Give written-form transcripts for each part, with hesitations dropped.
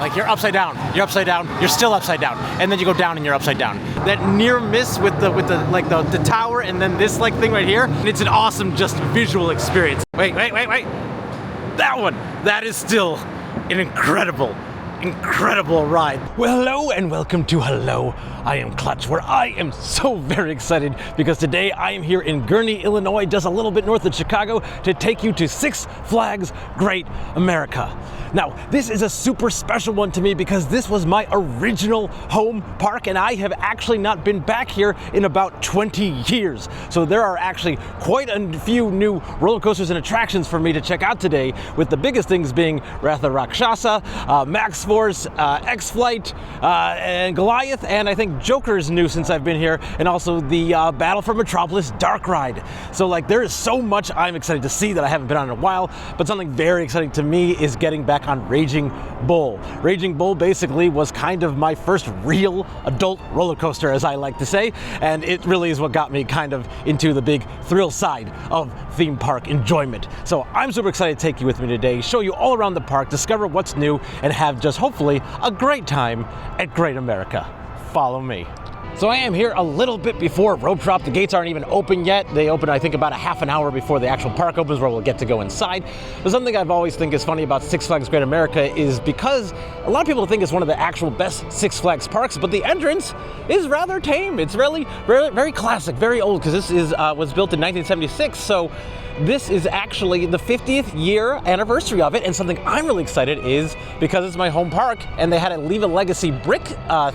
Like you're upside down, you're still upside down, and then you go down and you're upside down. That near miss with the tower and then this like thing right here, it's an awesome just visual experience. Wait. That one, that is still an incredible ride. Well, hello and welcome to Hello, I Am Clutch, where I am so very excited because today I am here in Gurnee, Illinois, just a little bit north of Chicago, to take you to Six Flags Great America. Now, this is a super special one to me because this was my original home park and I have actually not been back here in about 20 years. So there are actually quite a few new roller coasters and attractions for me to check out today, with the biggest things being Wrath of Rakshasa, Maxx Force, X-Flight, and Goliath, and I think Joker's new since I've been here, and also the Battle for Metropolis Dark Ride. So like there is so much I'm excited to see that I haven't been on in a while, but something very exciting to me is getting back on Raging Bull. Raging Bull basically was kind of my first real adult roller coaster, as I like to say, and it really is what got me kind of into the big thrill side of theme park enjoyment. So I'm super excited to take you with me today, show you all around the park, discover what's new, and have just hopefully a great time at Great America. Follow me. So I am here a little bit before rope drop. The gates aren't even open yet. They open, I think, about a half an hour before the actual park opens, where we'll get to go inside. But something I've always think is funny about Six Flags Great America is because a lot of people think it's one of the actual best Six Flags parks, but the entrance is rather tame. It's really very classic, very old, because this is was built in 1976. So this is actually the 50th year anniversary of it, and something I'm really excited is because it's my home park and they had a Leave a Legacy brick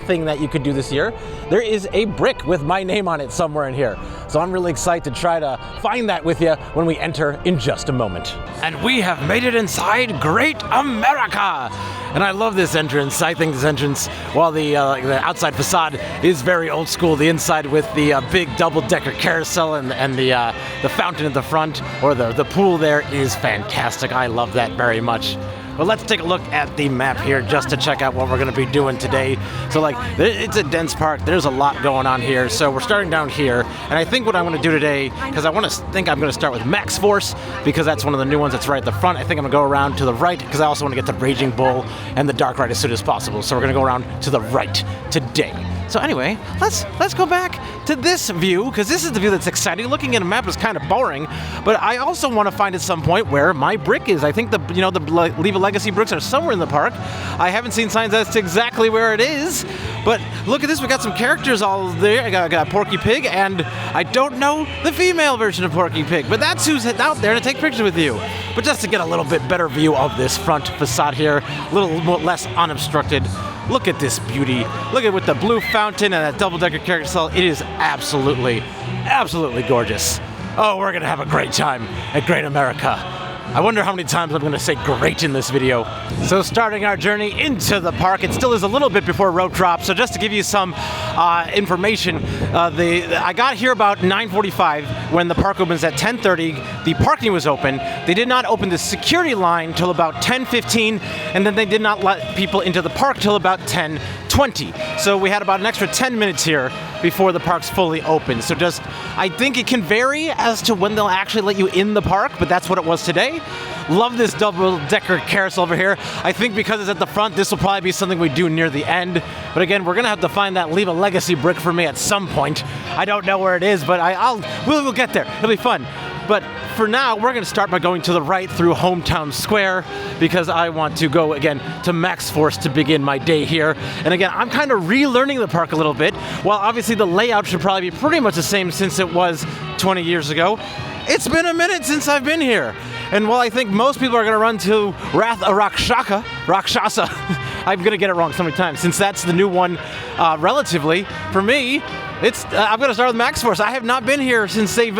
thing that you could do this year. There is a brick with my name on it somewhere in here. So I'm really excited to try to find that with you when we enter in just a moment. And we have made it inside Great America! And I love this entrance. I think this entrance, while the outside facade is very old school, the inside with the big double-decker carousel and the fountain at the front, or the pool there, is fantastic. I love that very much. But let's take a look at the map here just to check out what we're going to be doing today. So like, it's a dense park. There's a lot going on here. So we're starting down here. And I think what I'm going to do today, because I'm going to start with Maxx Force, because that's one of the new ones that's right at the front. I think I'm going to go around to the right, because I also want to get the Raging Bull and the Dark Ride as soon as possible. So we're going to go around to the right today. So anyway, let's go back to this view, because this is the view that's exciting. Looking at a map is kind of boring, but I also want to find at some point where my brick is. I think the Leave a Legacy bricks are somewhere in the park. I haven't seen signs as to exactly where it is, but look at this. We got some characters all there. I got Porky Pig, and I don't know the female version of Porky Pig, but that's who's out there to take pictures with you. But just to get a little bit better view of this front facade here, a little more, less unobstructed. Look at this beauty. Look at it with the blue fountain and that double-decker carousel. It is absolutely gorgeous. Oh, we're gonna have a great time at Great America. I wonder how many times I'm gonna say great in this video. So starting our journey into the park, it still is a little bit before rope drop, so just to give you some information, I got here about 9:45 when the park opens at 10:30. The parking was open. They did not open the security line till about 10:15, and then they did not let people into the park till about 10:20. So we had about an extra 10 minutes here before the park's fully open. So I think it can vary as to when they'll actually let you in the park, but that's what it was today. Love this double-decker carousel over here. I think because it's at the front, this will probably be something we do near the end. But again, we're gonna have to find that Leave a Legacy brick for me at some point. I don't know where it is, but we'll get there. It'll be fun. But for now, we're gonna start by going to the right through Hometown Square, because I want to go again to Maxx Force to begin my day here. And again, I'm kind of relearning the park a little bit. While obviously the layout should probably be pretty much the same since it was 20 years ago, it's been a minute since I've been here. And while I think most people are gonna run to Wrath of Rakshasa, I'm gonna get it wrong so many times, since that's the new one relatively. For me, I'm gonna start with Maxx Force. I have not been here since they've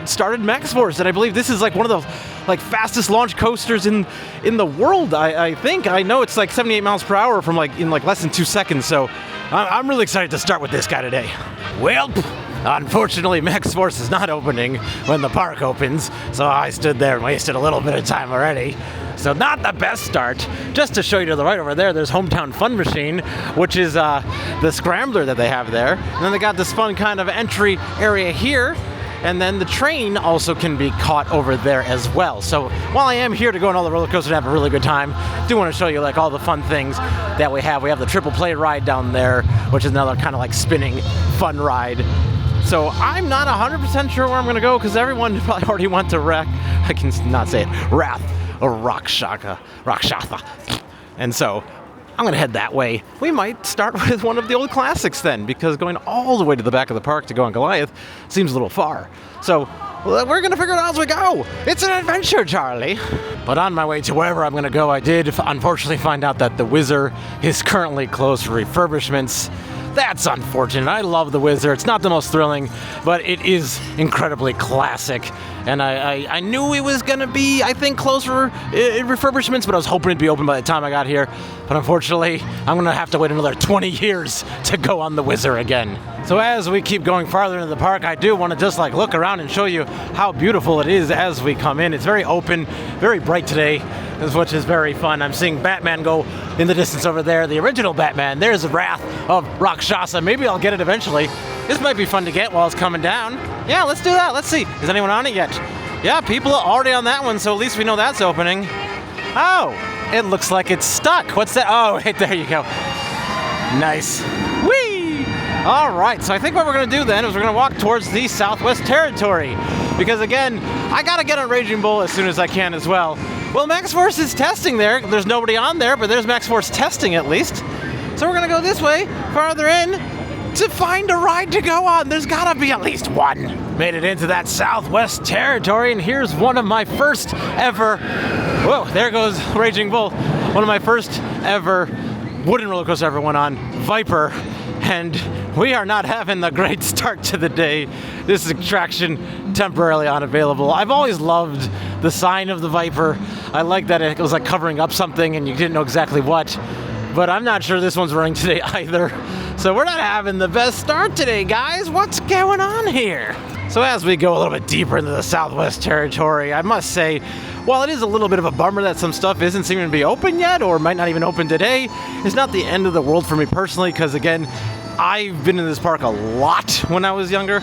started Maxx Force, and I believe this is like one of the fastest launch coasters in the world. I think. I know it's like 78 miles per hour from in less than 2 seconds. So I'm really excited to start with this guy today. Well, unfortunately, Maxx Force is not opening when the park opens, so I stood there and wasted a little bit of time already. So not the best start. Just to show you to the right over there, there's Hometown Fun Machine, which is the scrambler that they have there. And then they got this fun kind of entry area here. And then the train also can be caught over there as well. So while I am here to go on all the roller coasters and have a really good time, I do want to show you like all the fun things that we have. We have the triple play ride down there, which is another kind of like spinning fun ride. So I'm not 100% sure where I'm going to go because everyone probably already went to I can not say it, Wrath or Rakshasa. And so I'm going to head that way. We might start with one of the old classics then, because going all the way to the back of the park to go on Goliath seems a little far. So we're going to figure it out as we go. It's an adventure, Charlie. But on my way to wherever I'm going to go, I did unfortunately find out that the Whizzer is currently closed for refurbishments. That's unfortunate. I love the Whizzer. It's not the most thrilling, but it is incredibly classic. And I knew it was going to be, I think, closed for refurbishments, but I was hoping it'd be open by the time I got here. But unfortunately, I'm going to have to wait another 20 years to go on the Whizzer again. So as we keep going farther into the park, I do want to just like look around and show you how beautiful it is as we come in. It's very open, very bright today, which is very fun. I'm seeing Batman go in the distance over there, the original Batman. There's the Wrath of Rakshasa. Maybe I'll get it eventually. This might be fun to get while it's coming down. Yeah, let's do that. Let's see. Is anyone on it yet? Yeah, people are already on that one, so at least we know that's opening. Oh, it looks like it's stuck. What's that? Oh, there you go. Nice. Whee! All right, so I think what we're going to do then is we're going to walk towards the Southwest Territory. Because again, I got to get on Raging Bull as soon as I can as well. Well, Maxx Force is testing there. There's nobody on there, but there's Maxx Force testing at least. So we're going to go this way, farther in, to find a ride to go on. There's got to be at least one. Made it into that Southwest Territory, and here's one of my first ever, whoa, there goes Raging Bull. One of my first ever wooden roller coaster I ever went on, Viper. And we are not having the great start to the day. This attraction temporarily unavailable. I've always loved the sign of the Viper. I like that it was like covering up something and you didn't know exactly what. But I'm not sure this one's running today either. So we're not having the best start today, guys. What's going on here? So as we go a little bit deeper into the Southwest Territory, I must say, while it is a little bit of a bummer that some stuff isn't seeming to be open yet or might not even open today, it's not the end of the world for me personally because, again, I've been in this park a lot when I was younger.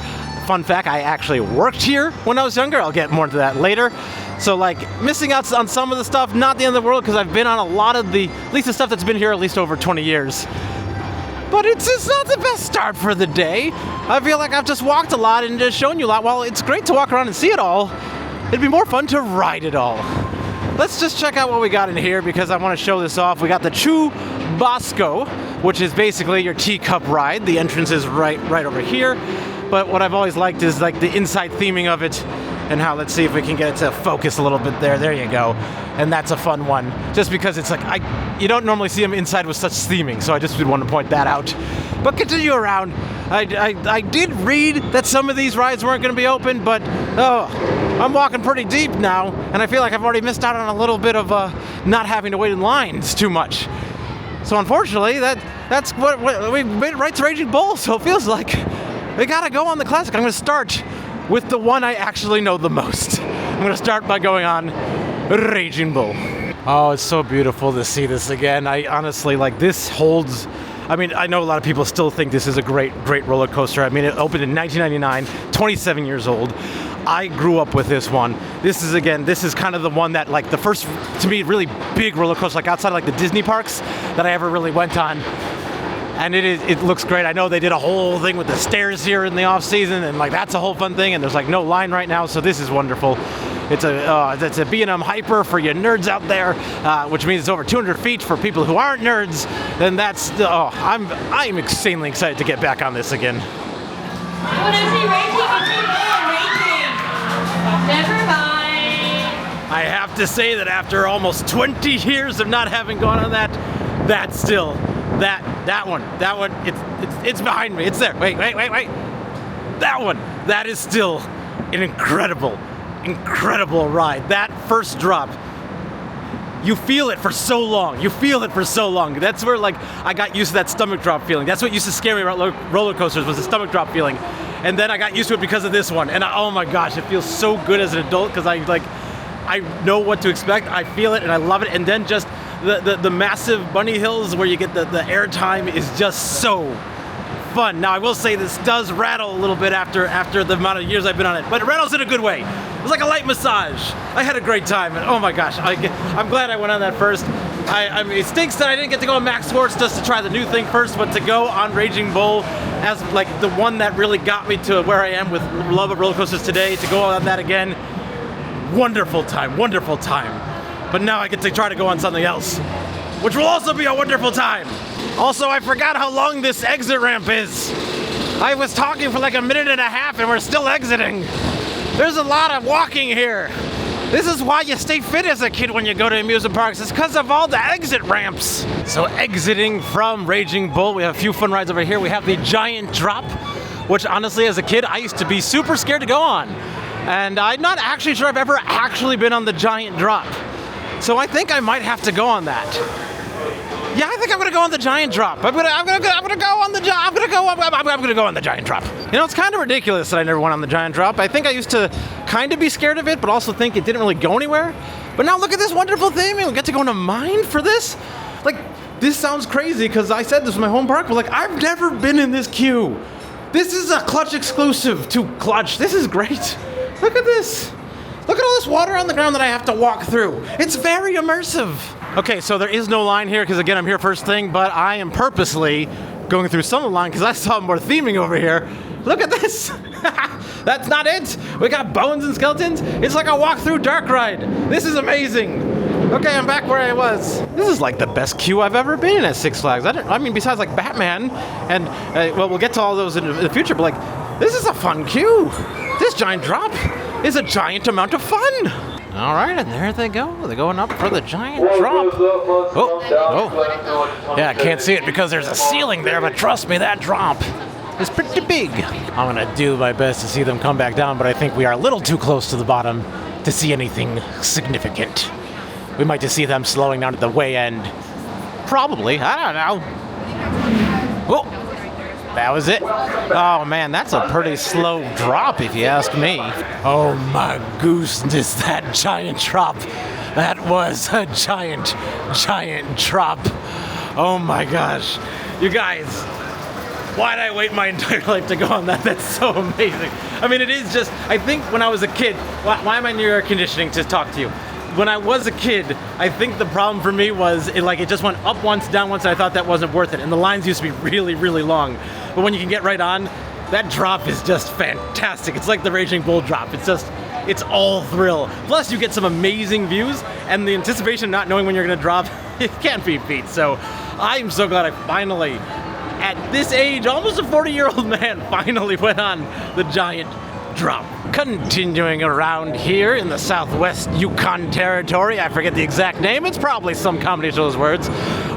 Fun fact, I actually worked here when I was younger. I'll get more into that later. So, like, missing out on some of the stuff, not the end of the world because I've been on a lot of at least the stuff that's been here at least over 20 years. But it's not the best start for the day. I feel like I've just walked a lot and just shown you a lot. While it's great to walk around and see it all, it'd be more fun to ride it all. Let's just check out what we got in here because I want to show this off. We got the Chubasco, which is basically your teacup ride. The entrance is right over here. But what I've always liked is like the inside theming of it and how, let's see if we can get it to focus a little bit there. There you go. And that's a fun one. Just because it's like, you don't normally see them inside with such theming, so I just would want to point that out. But continue around. I did read that some of these rides weren't going to be open, but I'm walking pretty deep now, and I feel like I've already missed out on a little bit of not having to wait in lines too much. So unfortunately, that's what we made it right to Raging Bull, so it feels like we gotta go on the classic. I'm gonna start with the one I actually know the most. I'm gonna start by going on Raging Bull. Oh, it's so beautiful to see this again. I honestly, like, this holds, I mean, I know a lot of people still think this is a great roller coaster. I mean, it opened in 1999, 27 years old. I grew up with this one. This is kind of the one that, like, the first, to me, really big roller coaster, like outside of like the Disney parks that I ever really went on. And it looks great. I know they did a whole thing with the stairs here in the off season, and like that's a whole fun thing. And there's like no line right now, so this is wonderful. It's a B&M Hyper for you nerds out there, which means it's over 200 feet for people who aren't nerds. Then that's I'm insanely excited to get back on this again. I want to see racing. Never mind. I have to say that after almost 20 years of not having gone on that's still that one. It's behind me. It's there. Wait. That one. That is still an incredible ride. That first drop, you feel it for so long. That's where, like, I got used to that stomach drop feeling. That's what used to scare me about roller coasters, was the stomach drop feeling. And then I got used to it because of this one. And oh my gosh, it feels so good as an adult because I know what to expect. I feel it and I love it. And then just the massive bunny hills where you get the air time is just so fun. Now, I will say this does rattle a little bit after the amount of years I've been on it, but it rattles in a good way. It's like a light massage. I had a great time, and oh my gosh, I'm glad I went on that first. I mean, it stinks that I didn't get to go on Maxx Force just to try the new thing first, but to go on Raging Bull as like the one that really got me to where I am with love of roller coasters today, to go on that again, wonderful time, wonderful time. But now I get to try to go on something else, which will also be a wonderful time. Also, I forgot how long this exit ramp is. I was talking for like a minute and a half and we're still exiting. There's a lot of walking here. This is why you stay fit as a kid when you go to amusement parks. It's because of all the exit ramps. So exiting from Raging Bull, we have a few fun rides over here. We have the Giant Drop, which honestly as a kid, I used to be super scared to go on. And I'm not actually sure I've ever actually been on the Giant Drop. So I think I might have to go on that. Yeah, I think I'm gonna go on the Giant Drop. I'm gonna go on the Giant Drop. You know, it's kind of ridiculous that I never went on the Giant Drop. I think I used to kind of be scared of it, but also think it didn't really go anywhere. But now look at this wonderful thing, and we get to go on a mine for this. Like, this sounds crazy because I said this was my home park, but like, I've never been in this queue. This is a Clutch exclusive to Clutch. This is great. Look at this. Look at all this water on the ground that I have to walk through. It's very immersive. Okay, so there is no line here because again, I'm here first thing, but I am purposely going through some of the line because I saw more theming over here. Look at this. That's not it. We got bones and skeletons. It's like a walk through dark ride. This is amazing. Okay, I'm back where I was. This is like the best queue I've ever been in at Six Flags. I mean, besides like Batman and, well, we'll get to all those in the future, but like, this is a fun queue. This Giant Drop is a giant amount of fun. All right, and there they go. They're going up for the Giant Drop. Oh. Yeah, I can't see it because there's a ceiling there, but trust me, that drop is pretty big. I'm gonna do my best to see them come back down, but I think we are a little too close to the bottom to see anything significant. We might just see them slowing down at the way end. Probably, I don't know. Oh. That was it. Oh man, that's a pretty slow drop if you ask me. Oh my goodness, that Giant Drop. That was a giant drop. Oh my gosh. You guys, why'd I wait my entire life to go on that? That's so amazing. I mean, it is just, I think when I was a kid, why am I near air conditioning to talk to you? When I was a kid, I think the problem for me was it just went up once, down once, and I thought that wasn't worth it. And the lines used to be really, really long. But when you can get right on, that drop is just fantastic. It's like the Raging Bull drop. It's all thrill. Plus you get some amazing views, and the anticipation of not knowing when you're gonna drop, it can't be beat. So I'm so glad I finally, at this age, almost a 40-year-old man, finally went on the Giant Drop. Continuing around here in the southwest Yukon territory, I forget the exact name, it's probably some combination of those words.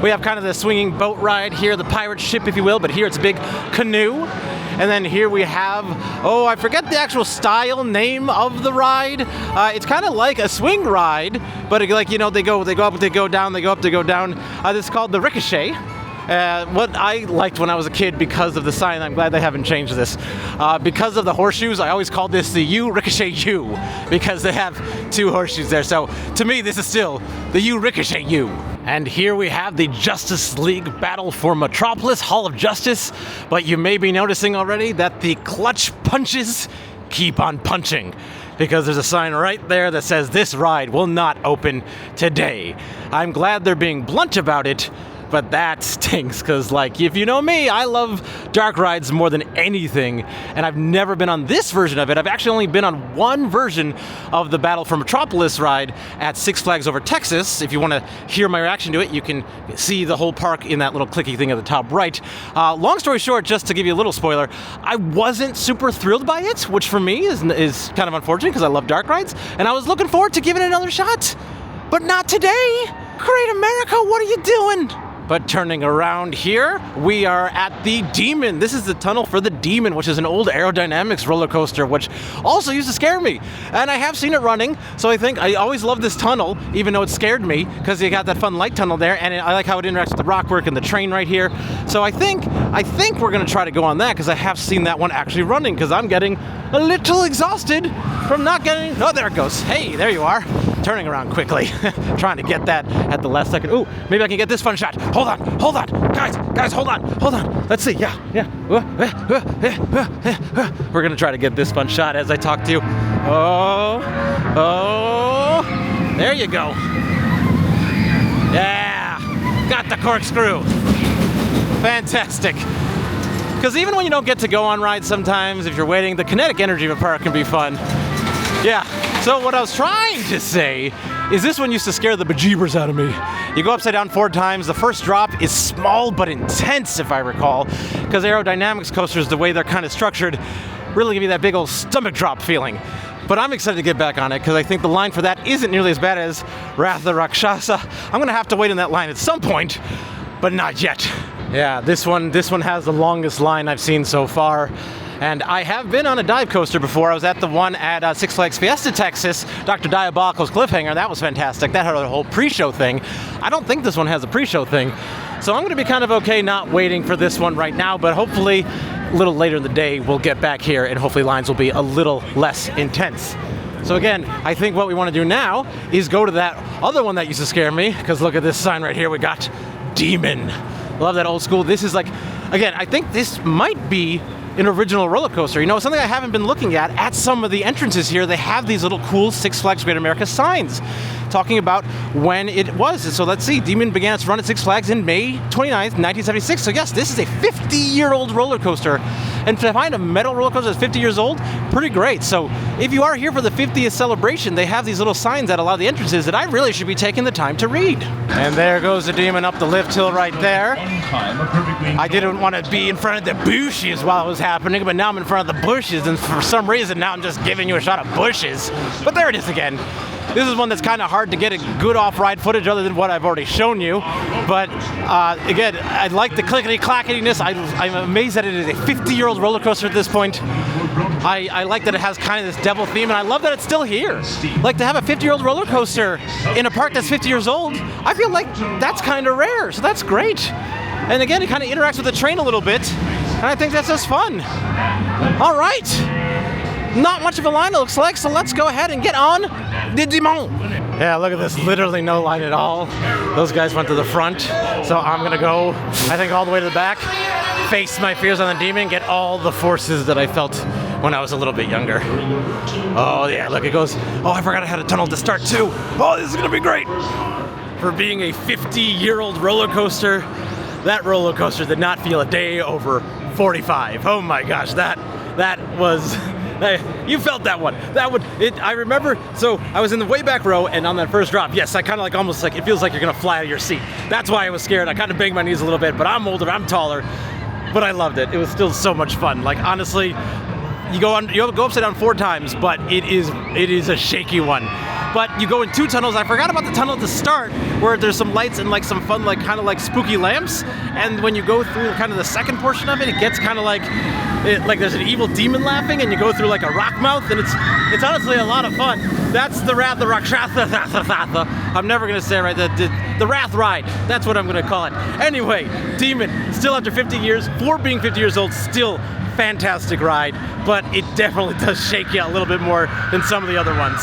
We have kind of the swinging boat ride here, the pirate ship if you will, but here it's a big canoe. And then here we have, oh, I forget the actual style name of the ride. It's kind of like a swing ride, but like, you know, they go up, they go down, they go up, they go down. This is called the Ricochet. What I liked when I was a kid because of the sign, I'm glad they haven't changed this. Because of the horseshoes, I always called this the U Ricochet U because they have two horseshoes there. So to me, this is still the U Ricochet U. And here we have the Justice League Battle for Metropolis Hall of Justice. But you may be noticing already that the clutch punches keep on punching, because there's a sign right there that says this ride will not open today. I'm glad they're being blunt about it, but that stinks, because like, if you know me, I love dark rides more than anything, and I've never been on this version of it. I've actually only been on one version of the Battle for Metropolis ride at Six Flags Over Texas. If you want to hear my reaction to it, you can see the whole park in that little clicky thing at the top right. Long story short, just to give you a little spoiler, I wasn't super thrilled by it, which for me is kind of unfortunate because I love dark rides, and I was looking forward to giving it another shot, but not today. Great America, what are you doing? But turning around here, we are at the Demon. This is the tunnel for the Demon, which is an old aerodynamics roller coaster, which also used to scare me. And I have seen it running, so I think I always love this tunnel, even though it scared me, because you got that fun light tunnel there, and I like how it interacts with the rockwork and the train right here. So I think we're gonna try to go on that, because I have seen that one actually running, because I'm getting a little exhausted from not getting, oh, there it goes. Hey, there you are. turning around quickly, trying to get that at the last second. Ooh, maybe I can get this fun shot. Hold on, guys, hold on. Let's see, yeah. We're gonna try to get this fun shot as I talk to you. Oh, there you go. Yeah, got the corkscrew. Fantastic. Because even when you don't get to go on rides sometimes, if you're waiting, the kinetic energy of a park can be fun. Yeah, so what I was trying to say is this one used to scare the bejeebers out of me. You go upside down 4 times. The first drop is small but intense, if I recall, because aerodynamics coasters, the way they're kind of structured, really give you that big old stomach drop feeling. But I'm excited to get back on it because I think the line for that isn't nearly as bad as Wrath of the Rakshasa. I'm gonna have to wait in that line at some point, but not yet. Yeah, this one has the longest line I've seen so far. And I have been on a dive coaster before. I was at the one at Six Flags Fiesta, Texas, Dr. Diabolical's Cliffhanger. That was fantastic. That had a whole pre-show thing. I don't think this one has a pre-show thing. So I'm gonna be kind of okay not waiting for this one right now, but hopefully a little later in the day we'll get back here and hopefully lines will be a little less intense. So again, I think what we wanna do now is go to that other one that used to scare me, because look at this sign right here, we got Demon. Love that old school. This is like, again, I think this might be an original roller coaster. You know, something I haven't been looking at some of the entrances here, they have these little cool Six Flags Great America signs talking about when it was. And so let's see, Demon began its run at Six Flags in May 29th, 1976. So yes, this is a 50-year-old roller coaster. And to find a metal roller coaster that's 50 years old, pretty great. So if you are here for the 50th celebration, they have these little signs at a lot of the entrances that I really should be taking the time to read. And there goes the Demon up the lift hill right there. I didn't want to be in front of the bushes while it was happening, but now I'm in front of the bushes, and for some reason now I'm just giving you a shot of bushes. But there it is again. This is one that's kind of hard to get a good off-ride footage other than what I've already shown you. But again, I like the clickety-clacketiness. I'm amazed that it is a 50-year-old roller coaster at this point. I like that it has kind of this devil theme, and I love that it's still here. Like, to have a 50-year-old roller coaster in a park that's 50 years old, I feel like that's kind of rare, so that's great. And again, it kind of interacts with the train a little bit, and I think that's just fun. All right. Not much of a line, it looks like, so let's go ahead and get on the Demon. Yeah, look at this, literally no line at all. Those guys went to the front, so I'm gonna go, I think, all the way to the back, face my fears on the Demon, get all the forces that I felt when I was a little bit younger. Oh yeah, look, it goes, oh, I forgot I had a tunnel to start too. Oh, this is gonna be great. For being a 50-year-old roller coaster, that roller coaster did not feel a day over 45. Oh my gosh, that was... You felt that one. I remember, so I was in the way back row, and on that first drop, yes, I kind of like almost like, it feels like you're gonna fly out of your seat. That's why I was scared. I kind of banged my knees a little bit, but I'm older, I'm taller, but I loved it. It was still so much fun. Like, honestly, you go upside down 4 times, but it is a shaky one. But you go in 2 tunnels. I forgot about the tunnel at the start, where there's some lights and like some fun, like kind of like spooky lamps. And when you go through kind of the second portion of it, it gets kind of like there's an evil demon laughing, and you go through like a rock mouth, and it's honestly a lot of fun. That's the Wrath of Rakshasa. I'm never gonna say it right. The Wrath ride. That's what I'm gonna call it. Anyway, Demon, still after 50 years, for being 50 years old, still fantastic ride, but it definitely does shake you a little bit more than some of the other ones.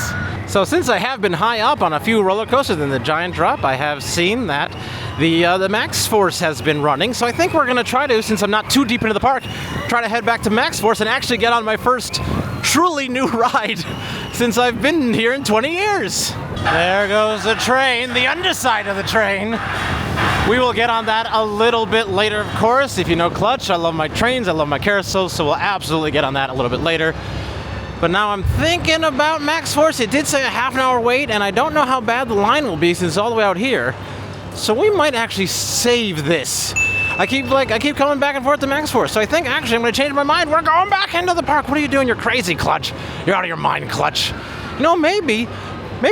So since I have been high up on a few roller coasters in the giant drop, I have seen that the Maxx Force has been running. So I think we're gonna try to, since I'm not too deep into the park, try to head back to Maxx Force and actually get on my first truly new ride since I've been here in 20 years. There goes the train, the underside of the train. We will get on that a little bit later, of course. If you know Clutch, I love my trains, I love my carousels, so we'll absolutely get on that a little bit later. But now I'm thinking about Maxx Force. It did say a half-an-hour wait, and I don't know how bad the line will be since it's all the way out here. So we might actually save this. I keep coming back and forth to Maxx Force, so I think actually I'm gonna change my mind. We're going back into the park. What are you doing? You're crazy, Clutch. You're out of your mind, Clutch. You know, maybe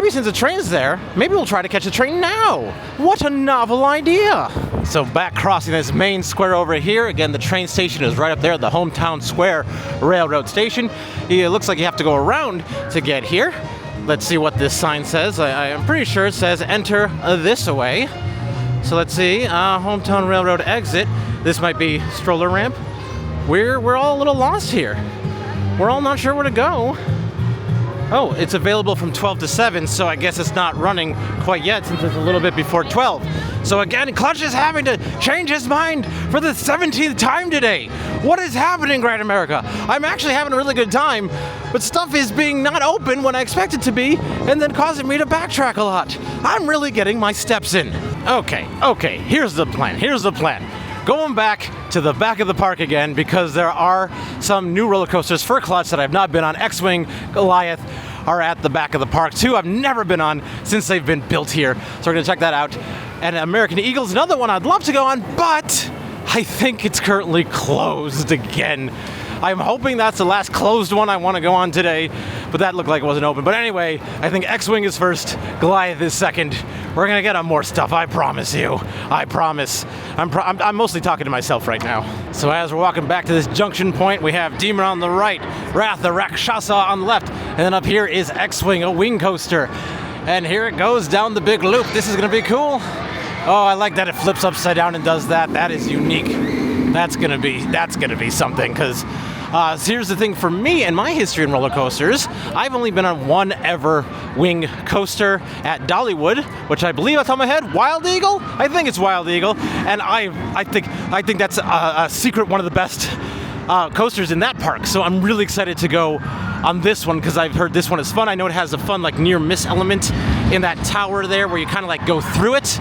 since the train's there, maybe we'll try to catch the train now. What a novel idea. So back crossing this main square over here, again, the train station is right up there at the Hometown Square Railroad Station. It looks like you have to go around to get here. Let's see what this sign says. I'm pretty sure it says enter this way. So let's see, Hometown Railroad exit. This might be stroller ramp. We're all a little lost here. We're all not sure where to go. Oh, it's available from 12 to 7, so I guess it's not running quite yet since it's a little bit before 12. So again, Clutch is having to change his mind for the 17th time today. What is happening, Great America? I'm actually having a really good time, but stuff is being not open when I expect it to be, and then causing me to backtrack a lot. I'm really getting my steps in. Okay, here's the plan. Going back to the back of the park again because there are some new roller coasters for Clutch that I've not been on. X-Wing, Goliath are at the back of the park too. I've never been on since they've been built here. So we're gonna check that out. And American Eagle's another one I'd love to go on, but I think it's currently closed again. I'm hoping that's the last closed one I want to go on today, but that looked like it wasn't open. But anyway, I think X-Wing is first, Goliath is second. We're gonna get on more stuff, I promise you. I promise. I'm mostly talking to myself right now. So as we're walking back to this junction point, we have Demon on the right, Wrath the Rakshasa on the left, and then up here is X-Wing, a wing coaster. And here it goes down the big loop. This is gonna be cool. Oh, I like that it flips upside down and does that. That is unique. That's gonna be something, because here's the thing for me and my history in roller coasters. I've only been on one ever wing coaster at Dollywood, which I believe off the top of my head, Wild Eagle? I think it's Wild Eagle, and I think that's a secret one of the best coasters in that park. So I'm really excited to go on this one because I've heard this one is fun. I know it has a fun like near miss element in that tower there where you kind of like go through it.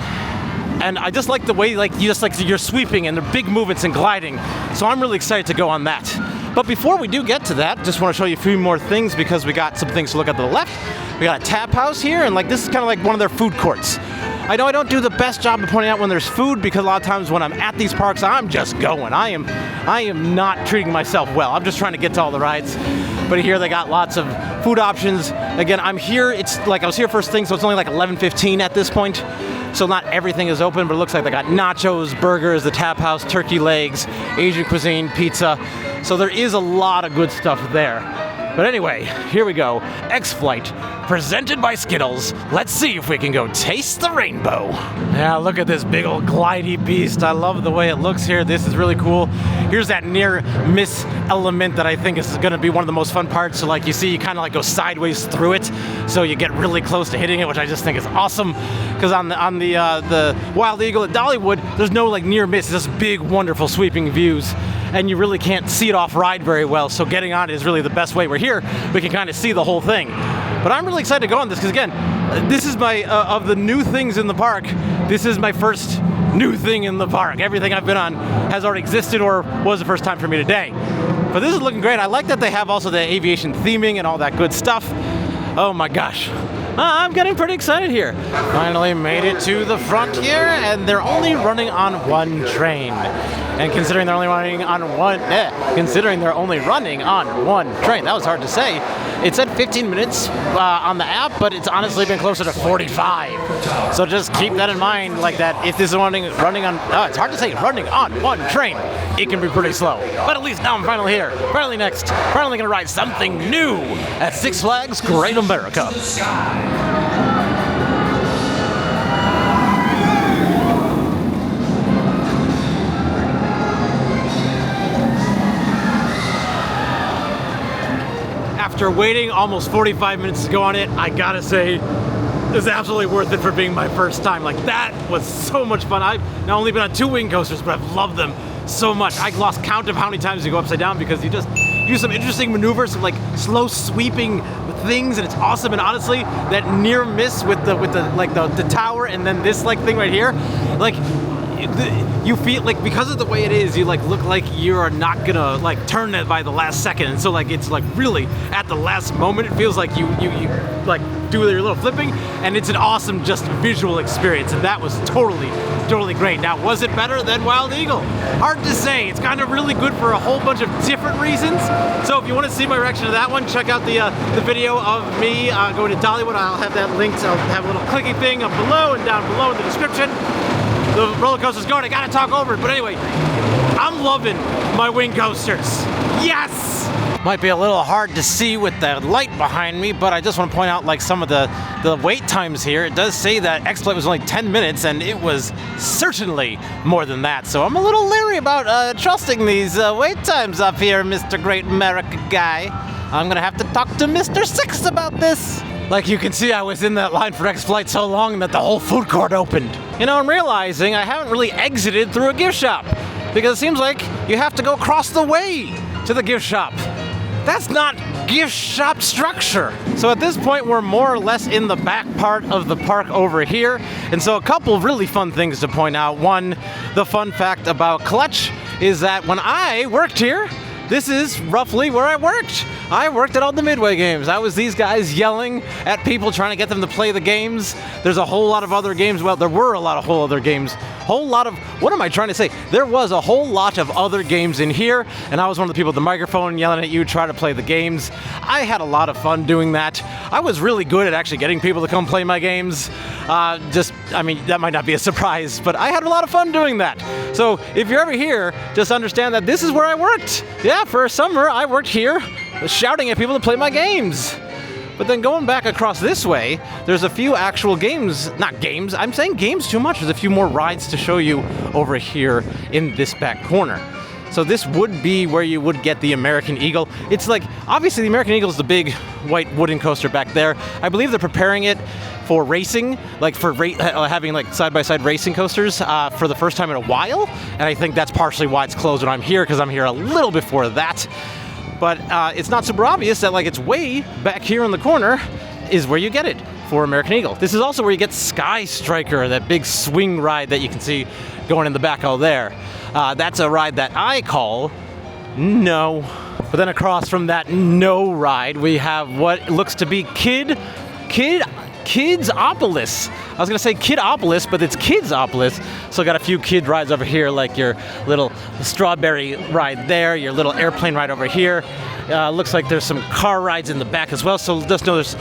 And I just like the way you're sweeping and they're big movements and gliding. So I'm really excited to go on that. But before we do get to that, just want to show you a few more things because we got some things to look at the left. We got a tap house here, and like this is kind of like one of their food courts. I know I don't do the best job of pointing out when there's food because a lot of times when I'm at these parks, I'm just going. I am not treating myself well. I'm just trying to get to all the rides. But here they got lots of food options. Again, I'm here, it's like I was here first thing, so it's only like 11:15 at this point. So not everything is open, but it looks like they got nachos, burgers, the tap house, turkey legs, Asian cuisine, pizza. So there is a lot of good stuff there. But anyway, here we go. X-Flight, presented by Skittles. Let's see if we can go taste the rainbow. Yeah, look at this big old glidey beast. I love the way it looks here. This is really cool. Here's that near miss element that I think is gonna be one of the most fun parts. So like you see, you kind of like go sideways through it. So you get really close to hitting it, which I just think is awesome. Because on the Wild Eagle at Dollywood, there's no like near miss. It's just big, wonderful sweeping views. And you really can't see it off ride very well, so getting on it is really the best way. We're here, we can kind of see the whole thing. But I'm really excited to go on this, because again, this is my, of the new things in the park, this is my first new thing in the park. Everything I've been on has already existed or was the first time for me today. But this is looking great. I like that they have also the aviation theming and all that good stuff. Oh my gosh. I'm getting pretty excited here. Finally made it to the front here, and they're only running on one train. And considering they're only running on one train, that was hard to say. It said 15 minutes on the app, but it's honestly been closer to 45. So just keep that in mind, like that if this is running on, it's hard to say, running on one train, it can be pretty slow. But at least now I'm finally here, finally gonna ride something new at Six Flags Great America. After waiting almost 45 minutes to go on it, I gotta say, it's absolutely worth it for being my first time. Like, that was so much fun. I've not only been on 2 wing coasters, but I've loved them so much. I lost count of how many times you go upside down because you just use some interesting maneuvers, some like slow sweeping things, and it's awesome. And honestly, that near miss with the tower and then this like thing right here, like you feel like because of the way it is, you like look like you are not gonna like turn it by the last second, and so like it's like really at the last moment it feels like you like do your little flipping, and it's an awesome just visual experience, and that was totally great. Now, was it better than Wild Eagle? Hard to say. It's kind of really good for a whole bunch of different reasons. So if you want to see my reaction to that one, check out the video of me going to Dollywood. I'll have that linked. I'll have a little clicky thing up below and down below in the description. The roller coaster's going. I gotta talk over it, but anyway, I'm loving my wing coasters. Yes! Might be a little hard to see with the light behind me, but I just want to point out like some of the wait times here. It does say that X-Flight was only 10 minutes, and it was certainly more than that. So I'm a little leery about trusting these wait times up here, Mr. Great America guy. I'm gonna have to talk to Mr. Six about this. Like you can see, I was in that line for X-Flight so long that the whole food court opened. You know, I'm realizing I haven't really exited through a gift shop because it seems like you have to go across the way to the gift shop. That's not gift shop structure. So at this point, we're more or less in the back part of the park over here. And so a couple of really fun things to point out. One, the fun fact about Clutch is that when I worked here, this is roughly where I worked. I worked at all the Midway games. I was these guys yelling at people trying to get them to play the games. There's a whole lot of other games. Well, there were a lot of whole other games. What am I trying to say? There was a whole lot of other games in here, and I was one of the people with the microphone yelling at you, trying to play the games. I had a lot of fun doing that. I was really good at actually getting people to come play my games. That might not be a surprise, but I had a lot of fun doing that. So if you're ever here, just understand that this is where I worked. Yeah, for a summer, I worked here, shouting at people to play my games. But then going back across this way, there's a few actual games, not games, I'm saying games too much. There's a few more rides to show you over here in this back corner. So this would be where you would get the American Eagle. It's like, obviously the American Eagle is the big white wooden coaster back there. I believe they're preparing it for racing, like for having like side-by-side racing coasters for the first time in a while. And I think that's partially why it's closed when I'm here, because I'm here a little before that. But it's not super obvious that like it's way back here in the corner is where you get it for American Eagle. This is also where you get Sky Striker, that big swing ride that you can see going in the back out there. That's a ride that I call No. But then across from that No ride, we have what looks to be Kidsopolis. I was gonna say Kidopolis, but it's Kidsopolis. So got a few kid rides over here, like your little strawberry ride there, your little airplane ride over here. Looks like there's some car rides in the back as well. So just know there's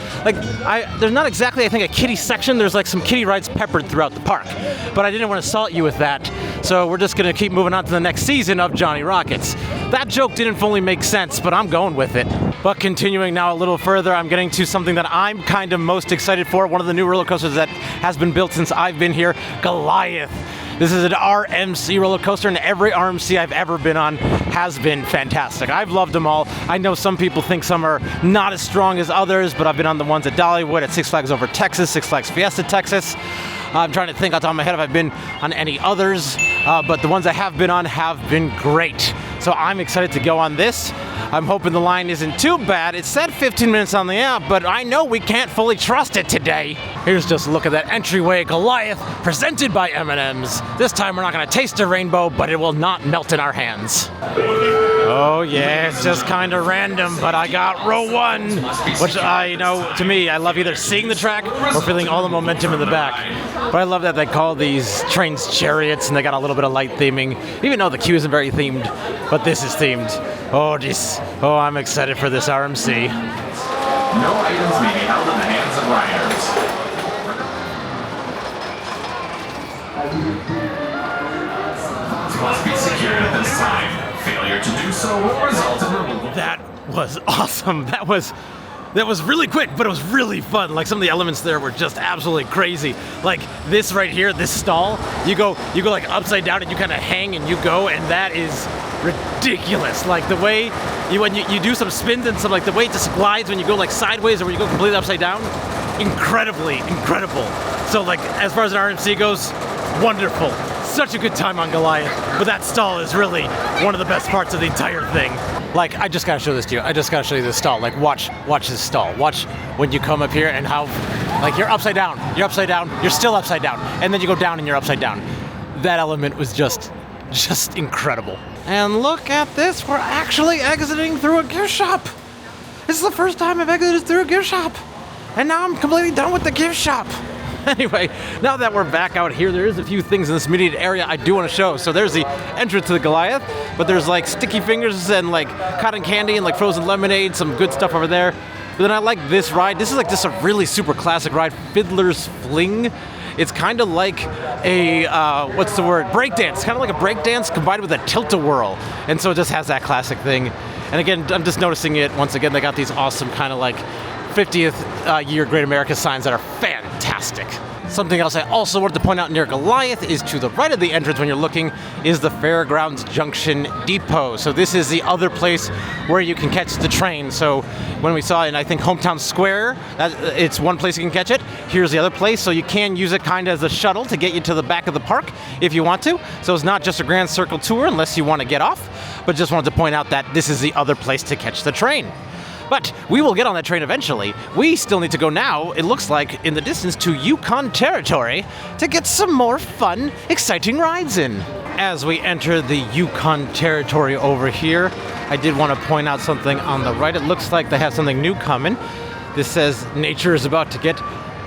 not exactly, I think, a kiddie section. There's like some kiddie rides peppered throughout the park. But I didn't want to salt you with that. So we're just gonna keep moving on to the next season of Johnny Rockets. That joke didn't fully make sense, but I'm going with it. But continuing now a little further, I'm getting to something that I'm kind of most excited for. One of the new roller coasters that has been built since I've been here, Goliath. This is an RMC roller coaster, and every RMC I've ever been on has been fantastic. I've loved them all. I know some people think some are not as strong as others, but I've been on the ones at Dollywood, at Six Flags Over Texas, Six Flags Fiesta Texas. I'm trying to think off the top of my head if I've been on any others, but the ones I have been on have been great. So I'm excited to go on this. I'm hoping the line isn't too bad. It said 15 minutes on the app, but I know we can't fully trust it today. Here's just a look at that entryway Goliath presented by M&M's. This time we're not gonna taste a rainbow, but it will not melt in our hands. Oh yeah, it's just kind of random, but I got row one, which to me, I love either seeing the track or feeling all the momentum in the back. But I love that they call these trains chariots, and they got a little bit of light theming, even though the queue isn't very themed, but this is themed. Oh, I'm excited for this RMC. No items may be held in the hands of riders. Must be secured at this time. Failure to do so will result in removal. That was awesome. That was really quick, but it was really fun. Like some of the elements there were just absolutely crazy. Like this right here, this stall, you go like upside down and you kind of hang and you go, and that is ridiculous. Like the way when you do some spins and some, like the way it just glides when you go like sideways or when you go completely upside down, incredibly incredible. So like as far as an RMC goes, wonderful. Such a good time on Goliath, but that stall is really one of the best parts of the entire thing. Like, I just gotta show this to you. I just gotta show you this stall. Like, watch this stall. Watch when you come up here and how, like, you're upside down, you're still upside down, and then you go down and you're upside down. That element was just incredible. And look at this, we're actually exiting through a gift shop. This is the first time I've exited through a gift shop, and now I'm completely done with the gift shop. Anyway, now that we're back out here, there is a few things in this immediate area I do want to show. So there's the entrance to the Goliath, but there's like sticky fingers and like cotton candy and like frozen lemonade, some good stuff over there. But then I like this ride. This is like just a really super classic ride, Fiddler's Fling. It's kind of like a, breakdance. Kind of like a breakdance combined with a tilt-a-whirl. And so it just has that classic thing. And again, I'm just noticing it. Once again, they got these awesome kind of like 50th year Great America signs that are fantastic. Something else I also wanted to point out near Goliath is to the right of the entrance when you're looking is the Fairgrounds Junction Depot. So this is the other place where you can catch the train. So when we saw in, I think, Hometown Square, it's one place you can catch it. Here's the other place. So you can use it kind of as a shuttle to get you to the back of the park if you want to. So it's not just a Grand Circle tour unless you want to get off. But just wanted to point out that this is the other place to catch the train. But we will get on that train eventually. We still need to go now, it looks like, in the distance to Yukon territory to get some more fun, exciting rides in. As we enter the Yukon territory over here, I did want to point out something on the right. It looks like they have something new coming. This says nature is about to get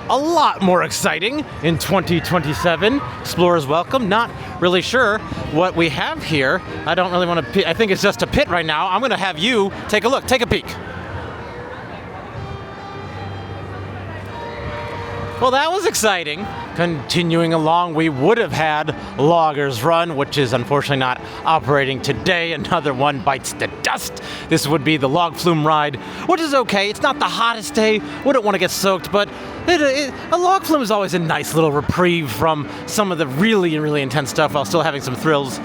a lot more exciting in 2027. Explorers welcome. Not really sure what we have here. I don't really want to, I think it's just a pit right now. I'm going to have you take a look, take a peek. Well, that was exciting. Continuing along, we would have had Loggers Run, which is unfortunately not operating today. Another one bites the dust. This would be the log flume ride, which is okay. It's not the hottest day. Wouldn't want to get soaked, but a log flume is always a nice little reprieve from some of the really, really intense stuff while still having some thrills.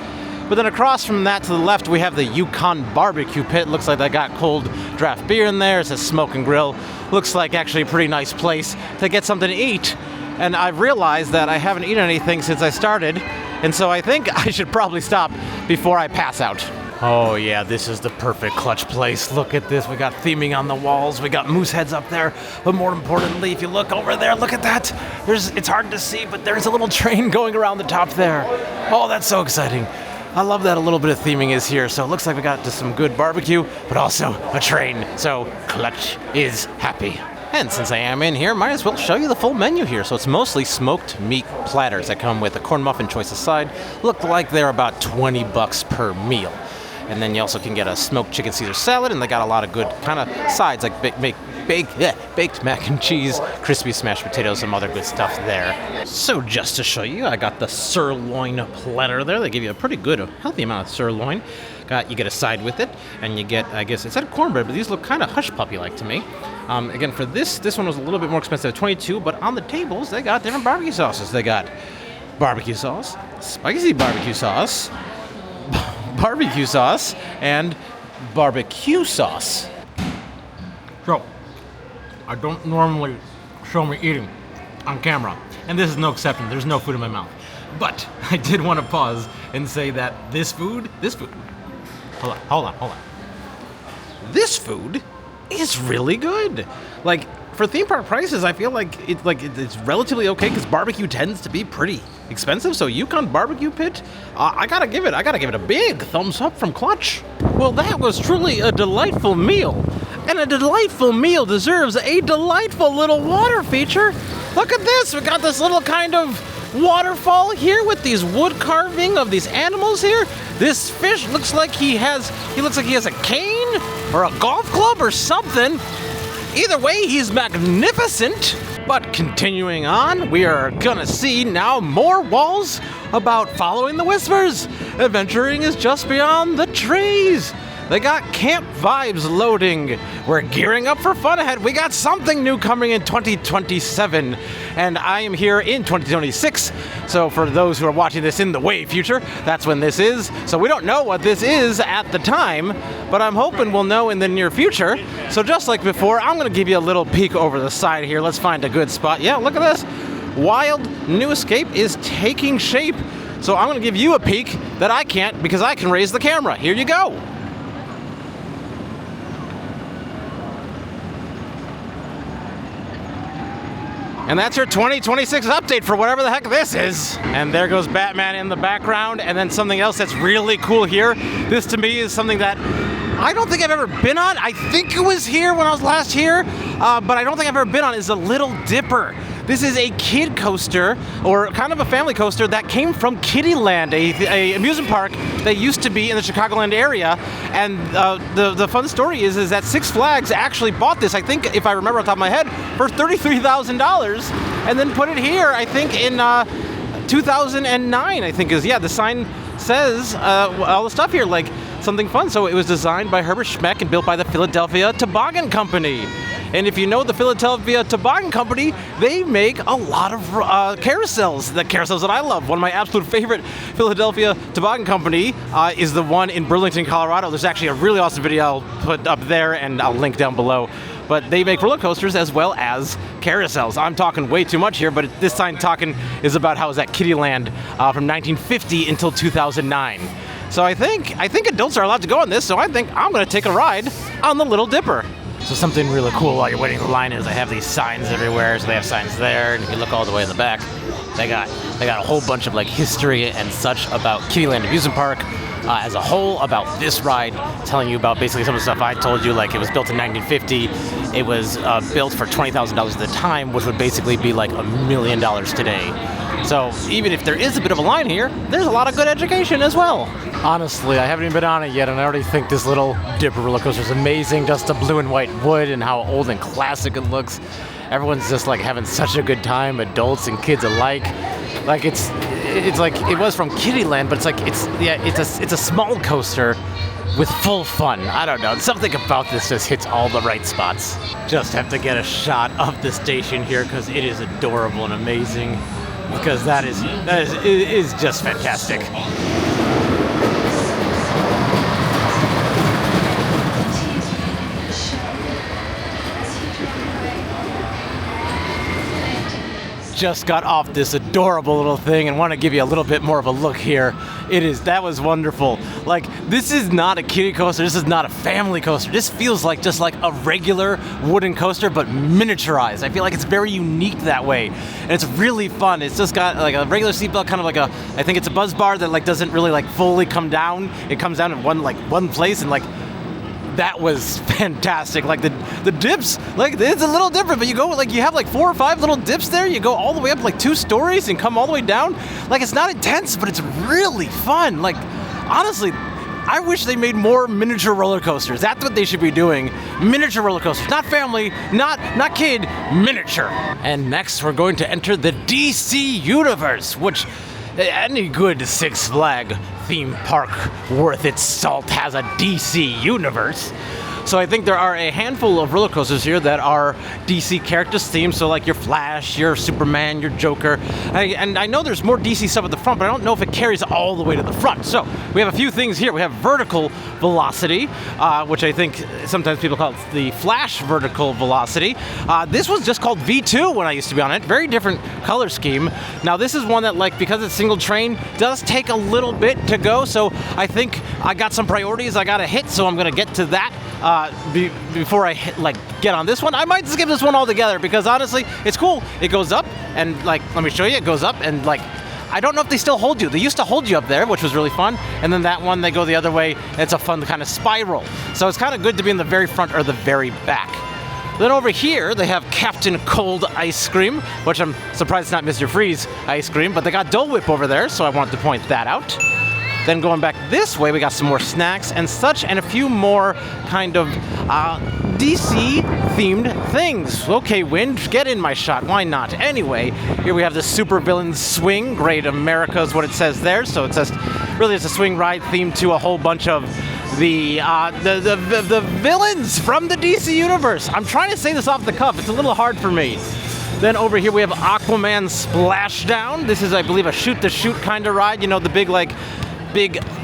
But then across from that to the left, we have the Yukon BBQ pit. Looks like they got cold draft beer in there. It says smoke and grill. Looks like actually a pretty nice place to get something to eat. And I've realized that I haven't eaten anything since I started. And so I think I should probably stop before I pass out. Oh yeah, this is the perfect clutch place. Look at this. We got theming on the walls. We got moose heads up there. But more importantly, if you look over there, look at that. It's hard to see, but there's a little train going around the top there. Oh, that's so exciting. I love that a little bit of theming is here. So it looks like we got just some good barbecue, but also a train. So Clutch is happy. And since I am in here, might as well show you the full menu here. So it's mostly smoked meat platters that come with a corn muffin choice aside. Look like they're about $20 per meal. And then you also can get a smoked chicken Caesar salad, and they got a lot of good kind of sides like baked mac and cheese, crispy smashed potatoes, some other good stuff there. So just to show you, I got the sirloin platter there. They give you a pretty good, healthy amount of sirloin. You get a side with it, and you get, I guess, it said cornbread, but these look kind of hush puppy-like to me. Again, for this one was a little bit more expensive, $22, but on the tables, they got different barbecue sauces. They got barbecue sauce, spicy barbecue sauce, barbecue sauce, and barbecue sauce. So, I don't normally show me eating on camera, and this is no exception. There's no food in my mouth. But I did want to pause and say that this food, hold on. This food is really good. Like, for theme park prices, I feel like it's relatively okay because barbecue tends to be pretty expensive. So Yukon BBQ pit, I gotta give it a big thumbs up from Clutch. Well, that was truly a delightful meal, and a delightful meal deserves a delightful little water feature. Look at this. We got this little kind of waterfall here with these wood carving of these animals here. This fish looks like he has a cane or a golf club or something. Either way, he's magnificent. But continuing on, we are gonna see now more walls about following the whispers. Adventuring is just beyond the trees. They got camp vibes loading. We're gearing up for fun ahead. We got something new coming in 2027, and I am here in 2026. So for those who are watching this in the way future, that's when this is. So we don't know what this is at the time, but I'm hoping we'll know in the near future. So just like before, I'm gonna give you a little peek over the side here. Let's find a good spot. Yeah, look at this. Wild new escape is taking shape. So I'm gonna give you a peek that I can't because I can raise the camera. Here you go. And that's your 2026 update for whatever the heck this is. And there goes Batman in the background, and then something else that's really cool here. This to me is something that I don't think I've ever been on. I think it was here when I was last here, but I don't think I've ever been on, is a Little Dipper. This is a kid coaster, or kind of a family coaster, that came from Kiddieland, a amusement park that used to be in the Chicagoland area. And the fun story is that Six Flags actually bought this, I think, if I remember off the top of my head, for $33,000, and then put it here, I think, in 2009, I think is, yeah, the sign says all the stuff here, like something fun. So it was designed by Herbert Schmeck and built by the Philadelphia Toboggan Company. And if you know the Philadelphia Toboggan Company, they make a lot of carousels. The carousels that I love. One of my absolute favorite Philadelphia Toboggan Company is the one in Burlington, Colorado. There's actually a really awesome video I'll put up there, and I'll link down below. But they make roller coasters as well as carousels. I'm talking way too much here, but this time talking is about how it was at Kiddieland from 1950 until 2009. So I think adults are allowed to go on this, so I think I'm gonna take a ride on the Little Dipper. So something really cool while you're waiting in the line is they have these signs everywhere. So they have signs there, and if you look all the way in the back, they got a whole bunch of like history and such about Kiddieland Amusement Park as a whole, about this ride, telling you about basically some of the stuff I told you, like it was built in 1950. It was built for $20,000 at the time, which would basically be like $1 million today. So even if there is a bit of a line here, there's a lot of good education as well. Honestly, I haven't even been on it yet, and I already think this Little Dipper roller coaster is amazing. Just the blue and white wood and how old and classic it looks. Everyone's just like having such a good time, adults and kids alike. Like it's like it was from Kiddieland, but it's a small coaster with full fun. I don't know, something about this just hits all the right spots. Just have to get a shot of the station here because it is adorable and amazing. Because that is just fantastic. Just got off this adorable little thing and want to give you a little bit more of a look here. That was wonderful. Like, this is not a kiddie coaster, this is not a family coaster. This feels like just like a regular wooden coaster, but miniaturized. I feel like it's very unique that way. And it's really fun. It's just got like a regular seatbelt, kind of like I think it's a buzz bar that like doesn't really like fully come down. It comes down in one place, and like, that was fantastic. Like the dips, like it's a little different, but you go like you have like 4 or 5 little dips there. You go all the way up like 2 stories and come all the way down. Like it's not intense, but it's really fun. Like honestly, I wish they made more miniature roller coasters. That's what they should be doing. Miniature roller coasters, not family, not kid, miniature. And next we're going to enter the DC universe, which any good Six Flags theme park worth its salt has a DC universe. So I think there are a handful of roller coasters here that are DC characters themed, so like your Flash, your Superman, your Joker. And I know there's more DC stuff at the front, but I don't know if it carries all the way to the front. So we have a few things here. We have vertical velocity, which I think sometimes people call it the Flash vertical velocity. This was just called V2 when I used to be on it. Very different color scheme. Now this is one that, like, because it's single train, does take a little bit to go. So I think I got some priorities I gotta hit, so I'm gonna get to that before I get on this one. I might skip this one altogether because honestly, it's cool. It goes up and like, let me show you, it goes up and like, I don't know if they still hold you. They used to hold you up there, which was really fun. And then that one, they go the other way. And it's a fun kind of spiral. So it's kind of good to be in the very front or the very back. Then over here, they have Captain Cold ice cream, which I'm surprised it's not Mr. Freeze ice cream, but they got Dole Whip over there, so I wanted to point that out. Then going back this way, we got some more snacks and such, and a few more kind of DC-themed things. Okay, Wind, get in my shot. Why not? Anyway, here we have the Super Villain Swing. Great America is what it says there. So it says, really, it's a swing ride themed to a whole bunch of the villains from the DC universe. I'm trying to say this off the cuff. It's a little hard for me. Then over here we have Aquaman Splashdown. This is, I believe, a shoot-to-shoot kind of ride. You know, the big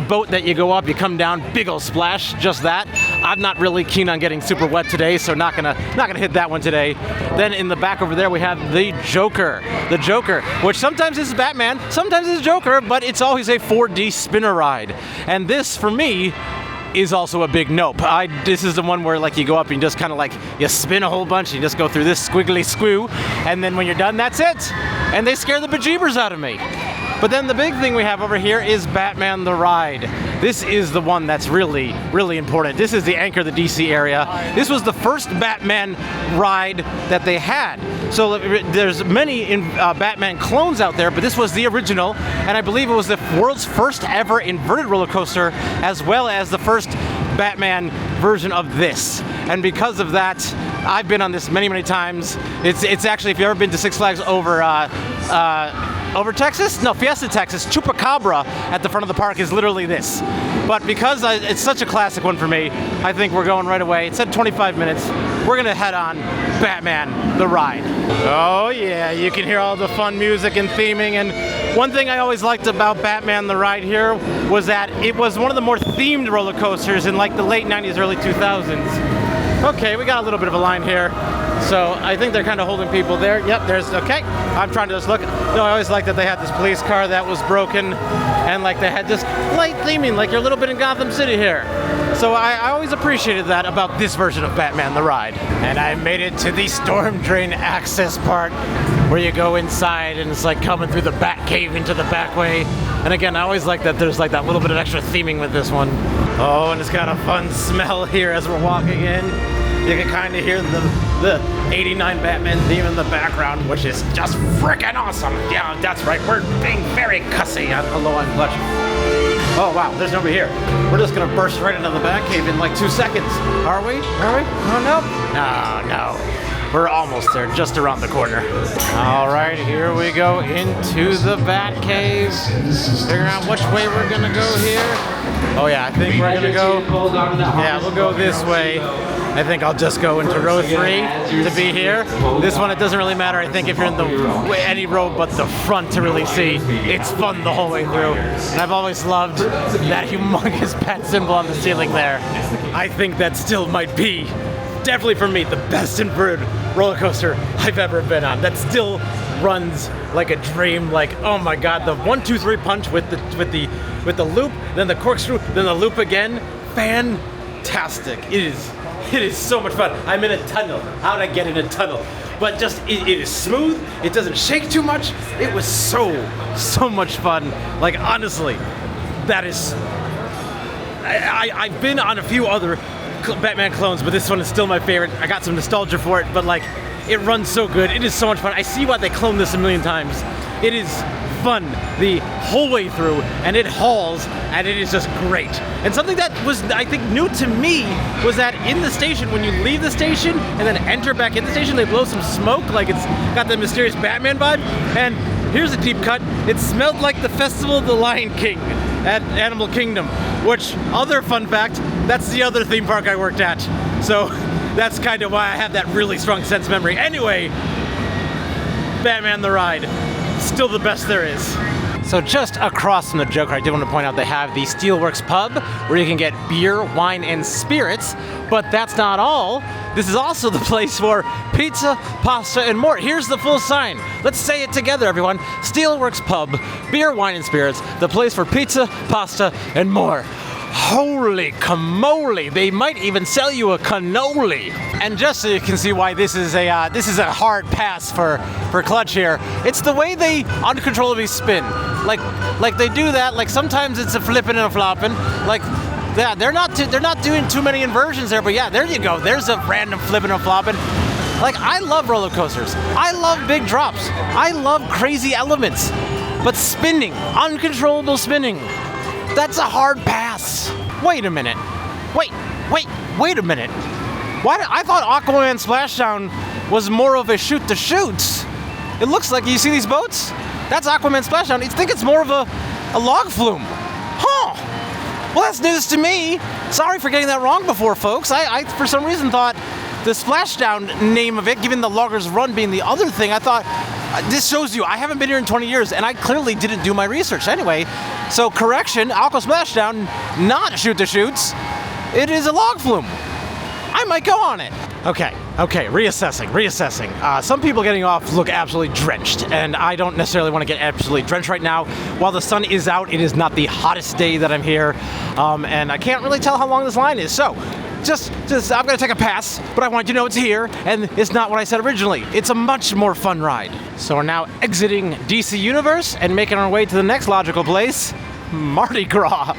boat that you go up, you come down, big ol' splash, just that. I'm not really keen on getting super wet today, so not gonna hit that one today. Then in the back over there we have the Joker. The Joker, which sometimes is Batman, sometimes is Joker, but it's always a 4D spinner ride. And this, for me, is also a big nope. This is the one where like you go up and you just kind of like, you spin a whole bunch, you just go through this squiggly squoo, and then when you're done, that's it. And they scare the bejeebers out of me. But then the big thing we have over here is Batman the Ride. This is the one that's really, really important. This is the anchor of the DC area. This was the first Batman ride that they had. So there's many Batman clones out there, but this was the original, and I believe it was the world's first ever inverted roller coaster, as well as the first Batman version of this. And because of that, I've been on this many, many times. It's actually, if you've ever been to Six Flags over over Texas? No, Fiesta, Texas. Chupacabra at the front of the park is literally this. But because it's such a classic one for me, I think we're going right away. It said 25 minutes. We're gonna head on Batman the Ride. Oh yeah, you can hear all the fun music and theming. And one thing I always liked about Batman the Ride here was that it was one of the more themed roller coasters in like the late 90s, early 2000s. Okay, we got a little bit of a line here. So I think they're kind of holding people there. Yep, there's, okay. I'm trying to just look. No, I always liked that they had this police car that was broken and like they had just light theming, like you're a little bit in Gotham City here. So I always appreciated that about this version of Batman the Ride. And I made it to the Storm Drain access part where you go inside and it's like coming through the Bat Cave into the back way. And again, I always like that there's like that little bit of extra theming with this one. Oh, and it's got a fun smell here as we're walking in. You can kind of hear the 89 Batman theme in the background, which is just freaking awesome. Yeah, that's right. We're being very cussy. Hello, I'm Clutch. Oh, wow, there's nobody here. We're just going to burst right into the Batcave in like 2 seconds. Are we? Are we? Oh, no. No, no. We're almost there, just around the corner. All right, here we go into the Batcave. Figuring out which way we're going to go here. Oh, yeah, I think we're going to go. Yeah, we'll go this way. I think I'll just go into row 3 to be here. This one, it doesn't really matter. I think if you're in any row but the front to really see, it's fun the whole way through. And I've always loved that humongous bat symbol on the ceiling there. I think that still might be, definitely for me, the best inverted roller coaster I've ever been on. That still runs like a dream. Like, oh my God, the 1, 2, 3 punch with the loop, then the corkscrew, then the loop again. Fantastic. It is so much fun. I'm in a tunnel. How did I get in a tunnel? But just, it is smooth. It doesn't shake too much. It was so much fun. Like, honestly, that is, I've been on a few other Batman clones, but this one is still my favorite. I got some nostalgia for it, but like, it runs so good. It is so much fun. I see why they cloned this a million times. It is fun the whole way through, and it hauls, and it is just great. And something that was, I think, new to me was that in the station, when you leave the station and then enter back in the station, they blow some smoke, like it's got the mysterious Batman vibe. And here's a deep cut. It smelled like the Festival of the Lion King at Animal Kingdom, which, other fun fact, that's the other theme park I worked at. So that's kind of why I have that really strong sense of memory. Anyway, Batman the Ride, still the best there is. So just across from the Joker, I did want to point out they have the Steelworks Pub where you can get beer, wine, and spirits, but that's not all. This is also the place for pizza, pasta, and more. Here's the full sign. Let's say it together, everyone. Steelworks Pub, beer, wine, and spirits, the place for pizza, pasta, and more. Holy camole! They might even sell you a cannoli. And just so you can see why this is a hard pass for Clutch here, it's the way they uncontrollably spin. Like they do that. Like sometimes it's a flipping and a flopping. Like yeah, they're not doing too many inversions there. But yeah, there you go. There's a random flipping and flopping. Like I love roller coasters. I love big drops. I love crazy elements. But spinning, uncontrollable spinning. That's a hard pass. Wait a minute. Wait a minute. I thought Aquaman Splashdown was more of a shoot the shoots. It looks like, you see these boats? That's Aquaman Splashdown. I think it's more of a log flume. Huh. Well, that's news to me. Sorry for getting that wrong before, folks. I for some reason thought the Splashdown name of it, given the Loggers Run being the other thing, I thought, this shows you, I haven't been here in 20 years, and I clearly didn't do my research anyway. So correction, Aqua Splashdown, not shoot the shoots. It is a log flume. I might go on it. Okay, reassessing. Some people getting off look absolutely drenched, and I don't necessarily want to get absolutely drenched right now. While the sun is out, it is not the hottest day that I'm here, and I can't really tell how long this line is. So, just I'm gonna take a pass, but I want you to know it's here, and it's not what I said originally. It's a much more fun ride. So we're now exiting DC Universe and making our way to the next logical place, Mardi Gras.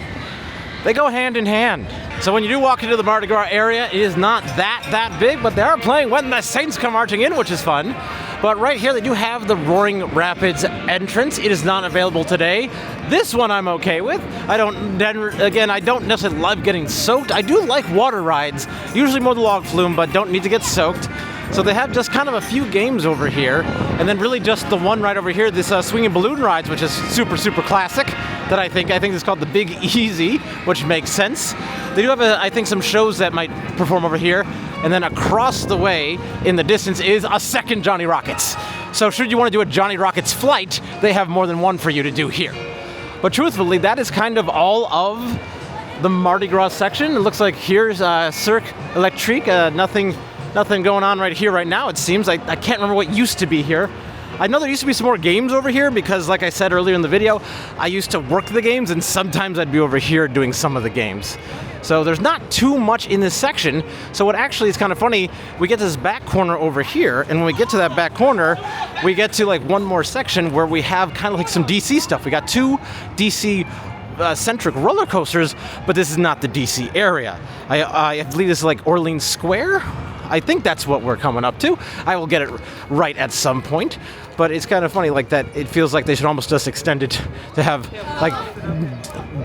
They go hand in hand. So when you do walk into the Mardi Gras area, it is not that big, but they are playing When the Saints Come Marching In, which is fun. But right here, they do have the Roaring Rapids entrance. It is not available today. This one I'm okay with. I don't necessarily love getting soaked. I do like water rides, usually more the log flume, but don't need to get soaked. So they have just kind of a few games over here, and then really just the one right over here, this swinging balloon rides, which is super, super classic. That I think is called the Big Easy, which makes sense. They do have, I think, some shows that might perform over here, and then across the way in the distance is a second Johnny Rockets. So should you want to do a Johnny Rockets flight, they have more than one for you to do here. But truthfully, that is kind of all of the Mardi Gras section. It looks like here's Cirque Electrique. Nothing going on right here right now, it seems. I can't remember what used to be here. I know there used to be some more games over here because, like I said earlier in the video, I used to work the games and sometimes I'd be over here doing some of the games. So there's not too much in this section. So what actually is kind of funny, we get to this back corner over here, and when we get to that back corner, we get to like one more section where we have kind of like some DC stuff. We got two DC centric roller coasters, but this is not the DC area. I believe this is like Orleans Square. I think that's what we're coming up to. I will get it right at some point, but it's kind of funny like that. It feels like they should almost just extend it to have like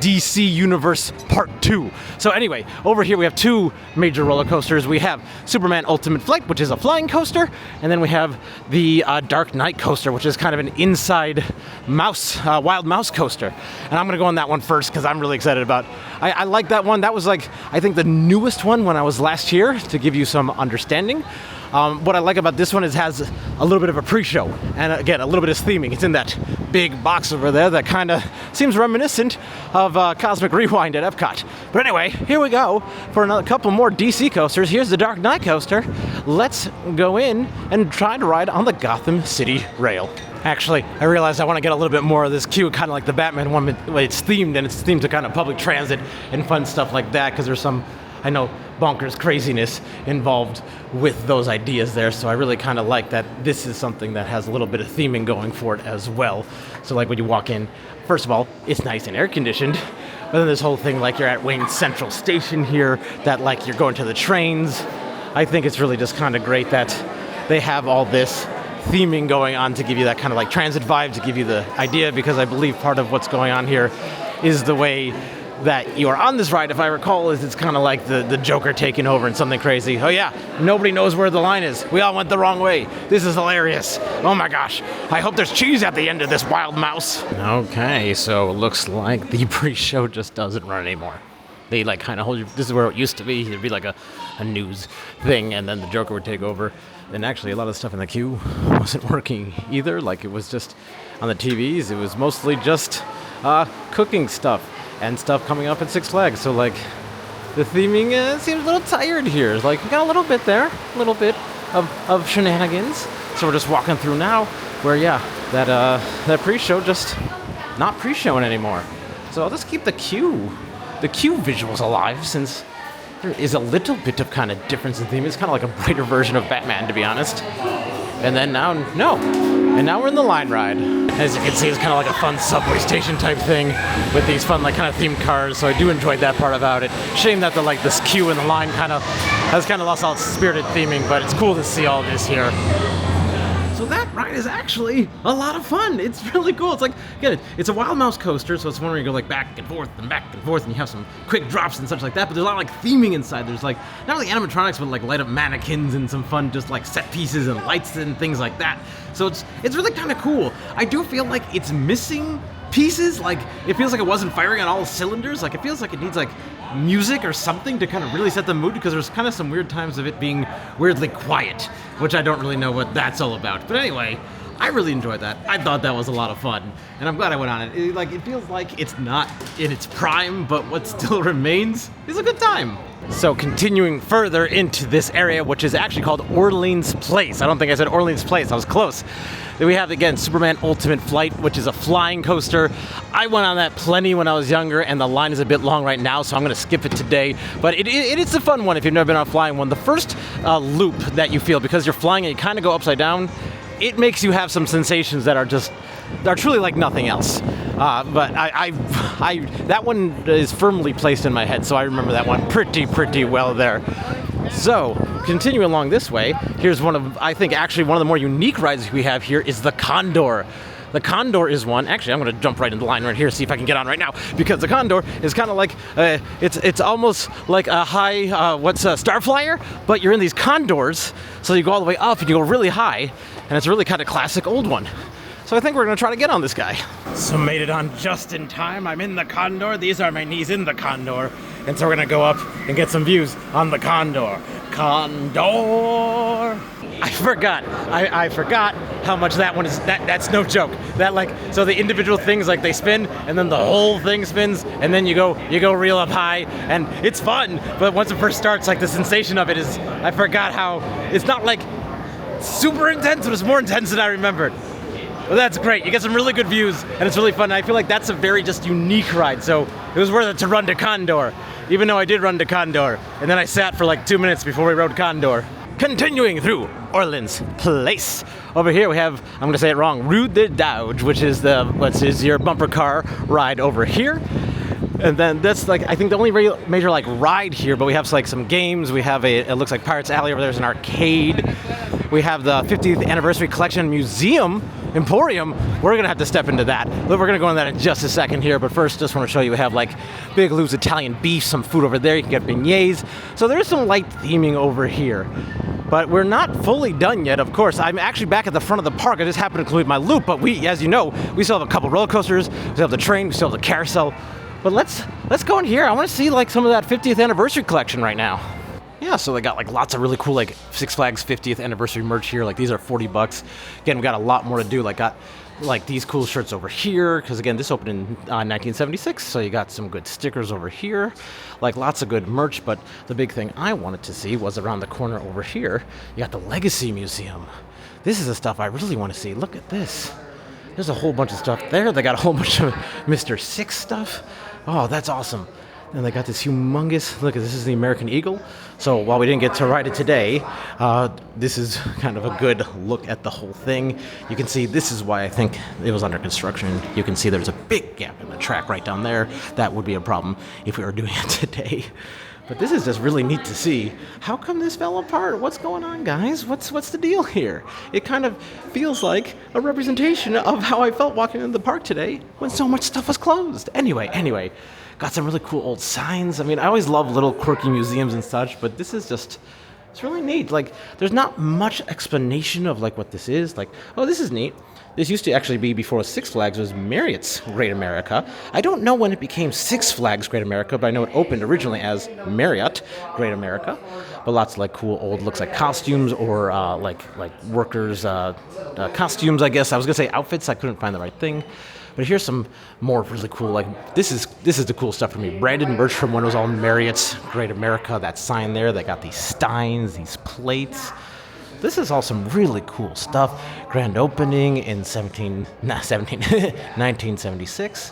DC Universe Part 2. So anyway, over here we have two major roller coasters. We have Superman Ultimate Flight, which is a flying coaster, and then we have the Dark Knight coaster, which is kind of an inside mouse, wild mouse coaster. And I'm gonna go on that one first because I'm really excited about. I like that one. That was like, I think the newest one when I was last here, to give you some understanding. What I like about this one is it has a little bit of a pre-show, and again, a little bit of theming. It's in that big box over there that kind of seems reminiscent of Cosmic Rewind at Epcot. But anyway, here we go for another couple more DC coasters. Here's the Dark Knight coaster. Let's go in and try to ride on the Gotham City rail. Actually, I realized I want to get a little bit more of this queue, kind of like the Batman one. It's themed, and it's themed to kind of public transit and fun stuff like that, because there's some, I know, bonkers craziness involved with those ideas there. So I really kind of like that this is something that has a little bit of theming going for it as well. So like when you walk in, first of all, it's nice and air conditioned. But then this whole thing like you're at Wayne Central Station here, that like you're going to the trains. I think it's really just kind of great that they have all this theming going on to give you that kind of like transit vibe, to give you the idea, because I believe part of what's going on here is the way that you are on this ride, if I recall, is it's kind of like the Joker taking over and something crazy. Oh yeah, nobody knows where the line is. We all went the wrong way. This is hilarious. Oh my gosh. I hope there's cheese at the end of this wild mouse. Okay, so it looks like the pre-show just doesn't run anymore. They like kind of hold you, this is where it used to be. It'd be like a news thing, and then the Joker would take over. And actually a lot of stuff in the queue wasn't working either. Like it was just on the TVs, it was mostly just cooking stuff and stuff coming up at Six Flags. So like the theming seems a little tired here. Like we got a little bit there, a little bit of shenanigans. So we're just walking through now where yeah, that pre-show just not pre-showing anymore. So I'll just keep the queue visuals alive, since there is a little bit of kind of difference in theme. It's kind of like a brighter version of Batman, to be honest. And then now we're in the line ride. As you can see, it's kind of like a fun subway station type thing with these fun like kind of themed cars. So I do enjoy that part about it. Shame that this queue in the line has kind of lost all its spirited theming, but it's cool to see all this here. So that ride is actually a lot of fun. It's really cool. It's like, again, it's a wild mouse coaster, so it's one where you go like back and forth, and you have some quick drops and such like that, but there's a lot of like theming inside. There's like, not only animatronics, but like light up mannequins and some fun just like set pieces and lights and things like that. So it's really kind of cool. I do feel like it's missing pieces. Like, it feels like it wasn't firing on all cylinders. Like, it feels like it needs like music or something to kind of really set the mood, because there's kind of some weird times of it being weirdly quiet, which I don't really know what that's all about. But anyway, I really enjoyed that. I thought that was a lot of fun, and I'm glad I went on it. It feels like it's not in its prime, but what still remains is a good time. So continuing further into this area, which is actually called Orleans Place. I don't think I said Orleans Place, I was close. Then we have, again, Superman Ultimate Flight, which is a flying coaster. I went on that plenty when I was younger, and the line is a bit long right now, so I'm going to skip it today. But it's a fun one if you've never been on a flying one. The first loop that you feel, because you're flying and you kind of go upside down, it makes you have some sensations that are truly like nothing else. But that one is firmly placed in my head, so I remember that one pretty well there. So, continuing along this way, here's one of, I think actually one of the more unique rides we have here is the Condor. The Condor is one. Actually, I'm going to jump right into the line right here, see if I can get on right now, because the Condor is kind of like, it's almost like a high, Starflyer, but you're in these Condors, so you go all the way up and you go really high, and it's a really kind of classic old one. So I think we're going to try to get on this guy. So made it on just in time. I'm in the Condor. These are my knees in the Condor. And so we're going to go up and get some views on the Condor. Condor! I forgot. I forgot how much that one is. That's no joke. That so the individual things, they spin, and then the whole thing spins, and then you go real up high, and it's fun. But once it first starts, the sensation of it is, I forgot how, it's not super intense, but it's more intense than I remembered. Well, that's great. You get some really good views, and it's really fun. I feel like that's a very just unique ride, so it was worth it to run to Condor, even though I did run to Condor, and then I sat for 2 minutes before we rode Condor. Continuing through Orleans Place. Over here we have, I'm going to say it wrong, Rue de Douge, which is your bumper car ride over here. And then that's I think the only major ride here, but we have some games. We have it looks like Pirates Alley over there is an arcade. We have the 50th Anniversary Collection Museum Emporium. We're gonna have to step into that. We're gonna go into that in just a second here, but first just want to show you we have Big Lou's Italian beef, some food over there. You can get beignets. So there's some light theming over here. But we're not fully done yet, of course. I'm actually back at the front of the park. I just happened to complete my loop, but as you know, we still have a couple roller coasters, we still have the train, we still have the carousel. But let's go in here. I want to see some of that 50th anniversary collection right now. Yeah, so they got lots of really cool Six Flags 50th anniversary merch here. These are $40. Again, we got a lot more to do. Got these cool shirts over here, because again, this opened in 1976, so you got some good stickers over here. Lots of good merch, but the big thing I wanted to see was around the corner over here. You got the Legacy Museum. This is the stuff I really want to see. Look at this. There's a whole bunch of stuff there. They got a whole bunch of Mr. Six stuff. Oh, that's awesome. And they got this humongous, look, this is the American Eagle. So while we didn't get to ride it today, this is kind of a good look at the whole thing. You can see this is why I think it was under construction. You can see there's a big gap in the track right down there. That would be a problem if we were doing it today. But this is just really neat to see. How come this fell apart? What's going on, guys? What's the deal here? It kind of feels like a representation of how I felt walking into the park today when so much stuff was closed. Anyway, got some really cool old signs. I mean, I always love little quirky museums and such, but this is just, it's really neat. There's not much explanation of what this is. Oh, this is neat. This used to actually be, before Six Flags, was Marriott's Great America. I don't know when it became Six Flags Great America, but I know it opened originally as Marriott Great America. But lots of cool old, looks like costumes, or workers' costumes, I guess. I was gonna say outfits, I couldn't find the right thing. But here's some more really cool, this is the cool stuff for me. Branded merch from when it was all Marriott's Great America, that sign there. They got these steins, these plates. This is all some really cool stuff. Grand opening in 1976.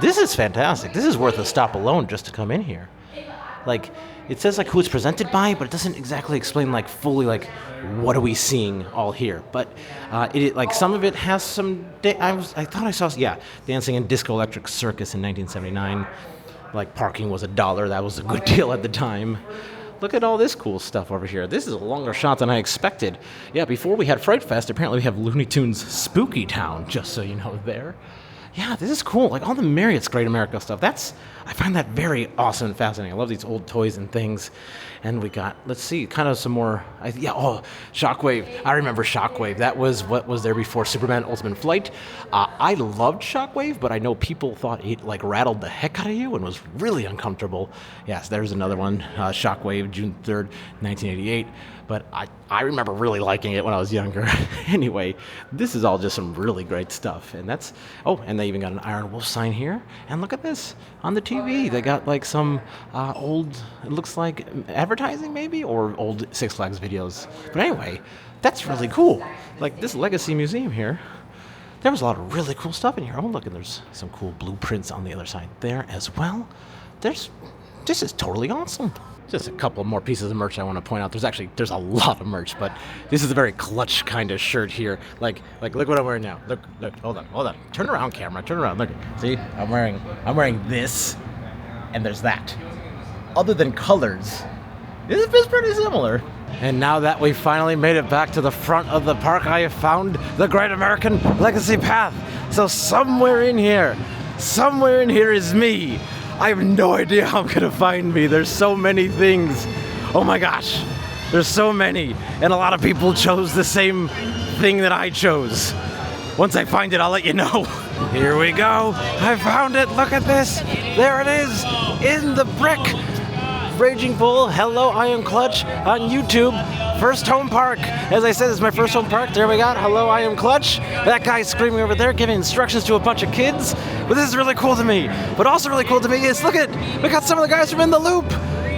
This is fantastic. This is worth a stop alone just to come in here. It says who it's presented by, but it doesn't exactly explain fully what are we seeing all here. But it some of it has some. I thought I saw Dancing in Disco Electric Circus in 1979. Parking was $1. That was a good deal at the time. Look at all this cool stuff over here. This is a longer shot than I expected. Yeah, before we had Fright Fest, apparently we have Looney Tunes Spooky Town, just so you know there. Yeah, this is cool. All the Marriott's Great America stuff. I find that very awesome and fascinating. I love these old toys and things. And we got, let's see, kind of some more, Shockwave. I remember Shockwave. That was what was there before Superman Ultimate Flight. I loved Shockwave, but I know people thought it rattled the heck out of you and was really uncomfortable. Yes, there's another one, Shockwave, June 3rd, 1988. But I remember really liking it when I was younger. Anyway, this is all just some really great stuff. And and they even got an Iron Wolf sign here. And look at this, on the TV, they got some old, it looks like advertising maybe, or old Six Flags videos. But anyway, that's really cool. This Legacy Museum here, there was a lot of really cool stuff in here. Oh, look, and there's some cool blueprints on the other side there as well. This is totally awesome. Just a couple more pieces of merch I want to point out. There's a lot of merch, but this is a very clutch kind of shirt here. Look what I'm wearing now. Look, hold on. Turn around, camera. Turn around. Look. See, I'm wearing this, and there's that. Other than colors, this is pretty similar. And now that we finally made it back to the front of the park, I have found the Great American Legacy Path. So somewhere in here is me. I have no idea how I'm gonna find me. There's so many things. Oh my gosh, there's so many. And a lot of people chose the same thing that I chose. Once I find it, I'll let you know. Here we go. I found it. Look at this. There it is in the brick. Raging Bull, hello, I am Clutch on YouTube. First home park. As I said, this is my first home park. There we got, hello, I am Clutch. That guy's screaming over there, giving instructions to a bunch of kids. But this is really cool to me. But also really cool to me is, look at, we got some of the guys from In the Loop.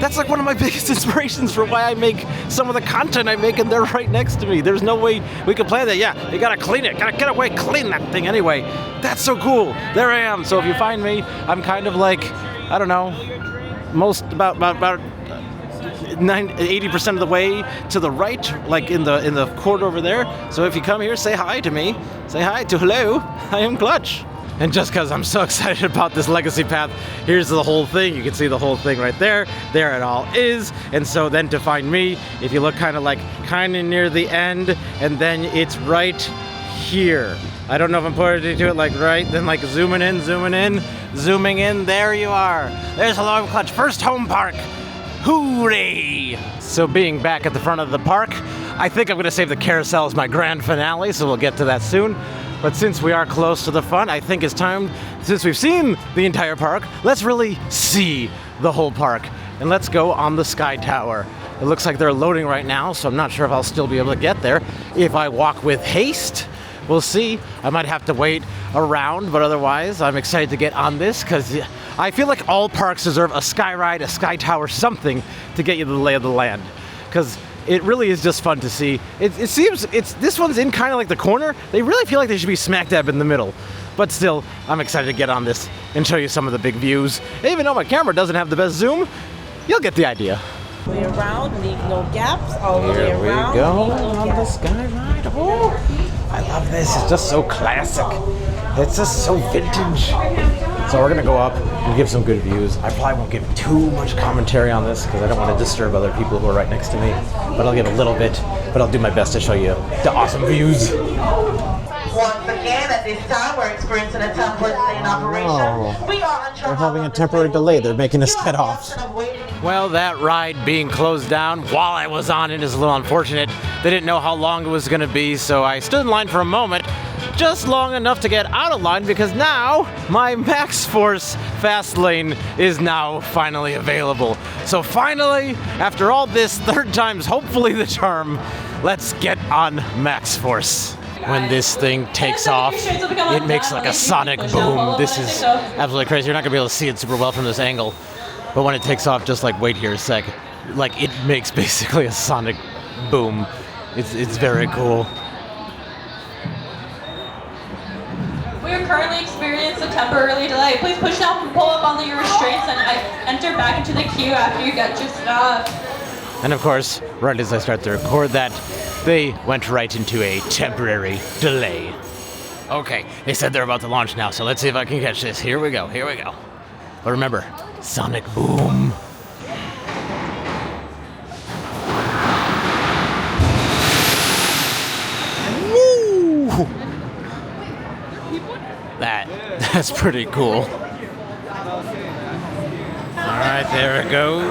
That's like one of my biggest inspirations for why I make some of the content I make, and they're right next to me. There's no way we could play that. Yeah, you gotta clean it. Gotta get away, clean that thing anyway. That's so cool. There I am. So if you find me, I'm kind of like, I don't know, about 80% of the way to the right, like in the corridor over there. So if you come here, say hi to me. Say hi to hello. I am Clutch. And just because I'm so excited about this legacy path, here's the whole thing. You can see the whole thing right there. There it all is. And so then to find me, if you look kind of near the end, and then it's right here. I don't know if I'm pointing to it like right, then like zooming in, zooming in. There you are. There's Hello, I'm Clutch. First home park. Hooray! So being back at the front of the park, I think I'm gonna save the carousel as my grand finale, so we'll get to that soon. But since we are close to the front, I think it's time, since we've seen the entire park, let's really see the whole park. And let's go on the Sky Tower. It looks like they're loading right now, so I'm not sure if I'll still be able to get there. If I walk with haste, we'll see. I might have to wait around, but otherwise, I'm excited to get on this because I feel like all parks deserve a sky ride, a Sky Tower, something to get you the lay of the land. Because it really is just fun to see. It seems this one's in kind of like the corner. They really feel like they should be smack dab in the middle. But still, I'm excited to get on this and show you some of the big views. Even though my camera doesn't have the best zoom, you'll get the idea. Way around, leave no gaps. All the way around. Here we go on the Sky Ride. Oh, I love this. It's just so classic. It's just so vintage. So we're gonna go up and give some good views. I probably won't give too much commentary on this because I don't want to disturb other people who are right next to me. But I'll give a little bit, but I'll do my best to show you the awesome views. Once again, at this time, we're experiencing a temporary delay in operation. We are unsure. They're having a temporary delay. They're making us get off. Well, that ride being closed down while I was on it is a little unfortunate. They didn't know how long it was going to be, so I stood in line for a moment, just long enough to get out of line because now my Maxx Force fast lane is now finally available. So finally, after all this, third time's hopefully the charm, let's get on Maxx Force. When this thing takes off, it makes like a sonic boom. This is absolutely crazy. You're not gonna be able to see it super well from this angle, but when it takes off, just like wait here a sec, like it makes basically a sonic boom. It's very cool. We are currently experiencing a temporary delay. Please push down and pull up on your restraints and enter back into the queue after you get your stuff. And of course, right as I start to record that, they went right into a temporary delay. Okay, they said they're about to launch now, so let's see if I can catch this. Here we go. But remember, sonic boom. Woo! That's pretty cool. All right, there it goes.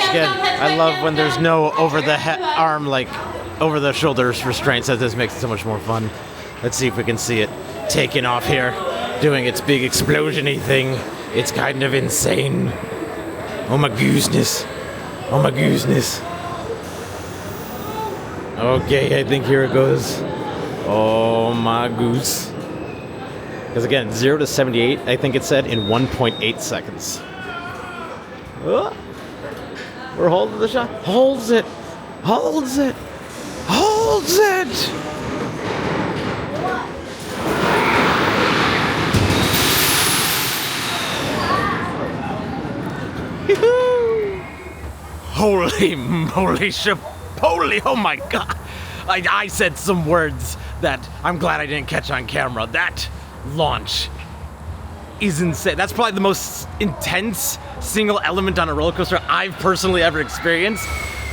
Again, I love when there's no over-the-arm, like over-the-shoulders restraints, as this makes it so much more fun. Let's see if we can see it taking off here, doing its big explosion-y thing. It's kind of insane. Oh my gooseness. Oh my gooseness. Okay, I think here it goes. Oh my goose. Because again, 0 to 78, I think it said, in 1.8 seconds. Oh, we're holding the shot. Holds it. Holds it. Holds it. Holy moly, Chipotle, oh my god. I said some words that I'm glad I didn't catch on camera. That launch is insane. That's probably the most intense single element on a roller coaster I've personally ever experienced.